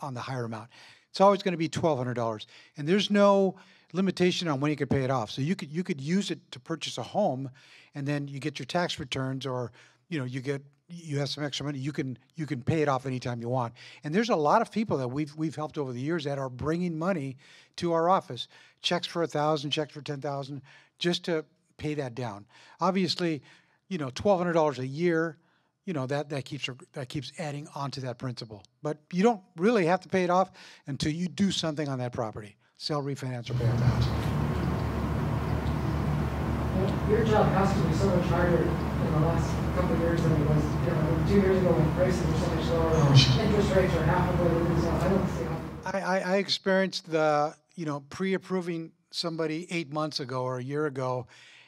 on the higher amount. It's always going to be $1,200, and there's no limitation on when you could pay it off. So you could use it to purchase a home, and then you get your tax returns, or you know you have some extra money. You can pay it off anytime you want. And there's a lot of people that we've helped over the years that are bringing money to our office, checks for $1,000, checks for $10,000, just to pay that down. Obviously, you know, $1,200 a year, you know, that keeps adding onto that principal. But you don't really have to pay it off until you do something on that property. Sell, refinance, or pay off the house. your job has to be so much harder in the last couple of years than it was, 2 years ago when prices were so much lower. Interest rates are half of what it is now. I don't see how. I experienced the, pre-approving somebody 8 months ago or a year ago,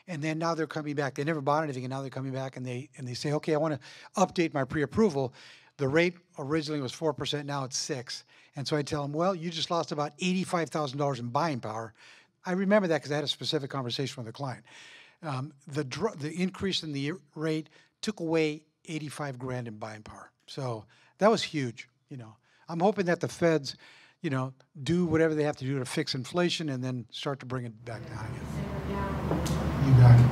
and then now they're coming back. They never bought anything, and now they're coming back and they say, okay, I want to update my pre-approval. The rate originally was 4%, now it's 6%. And so I tell them, well, you just lost about $85,000 in buying power. I remember that because I had a specific conversation with a client. The increase in the rate took away 85 grand in buying power. So that was huge. I'm hoping that the feds, do whatever they have to do to fix inflation and then start to bring it back down again. You got it.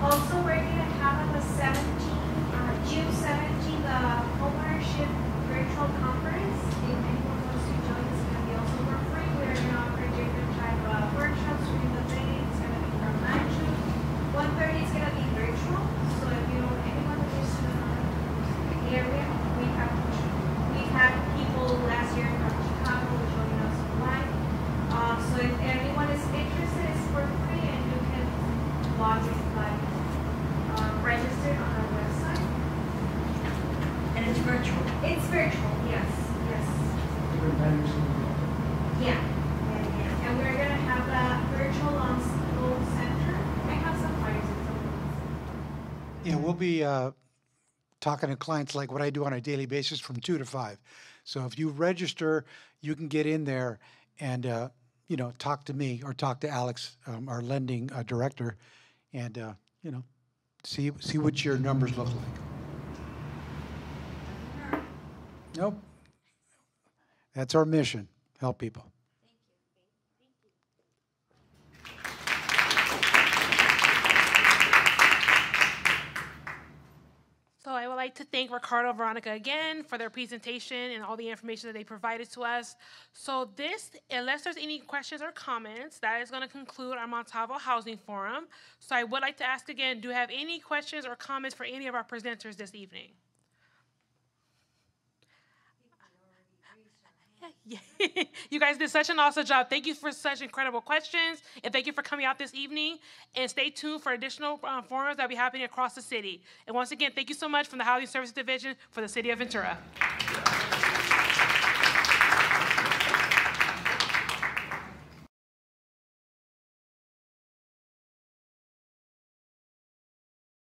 Also, we're going to have on the 17th, June 17th, the homeownership virtual conference. If anyone wants to join, it's going to be also for free. We're going to offer different type of workshops during the day. It's going to be from 9 to 1:30. It's going to be virtual. So if you know anyone who is in the area, we had people last year from Chicago joining us live. So if anyone is interested, it's for free and you can log in registered on our website. And it's virtual. It's virtual, yes. Yeah. And we're going to have a virtual on School Center. I have some flyers and some. Yeah, we'll be talking to clients like what I do on a daily basis from 2 to 5. So if you register, you can get in there and, talk to me or talk to Alex, our lending director, and, see what your numbers look like. Nope. That's our mission, help people. So I would like to thank Ricardo and Veronica again for their presentation and all the information that they provided to us. So unless there's any questions or comments, that is going to conclude our Montalvo Housing Forum. So I would like to ask again, do you have any questions or comments for any of our presenters this evening? Yeah. You guys did such an awesome job. Thank you for such incredible questions, and thank you for coming out this evening. And stay tuned for additional forums that will be happening across the city. And once again, thank you so much from the Housing Services Division for the City of Ventura.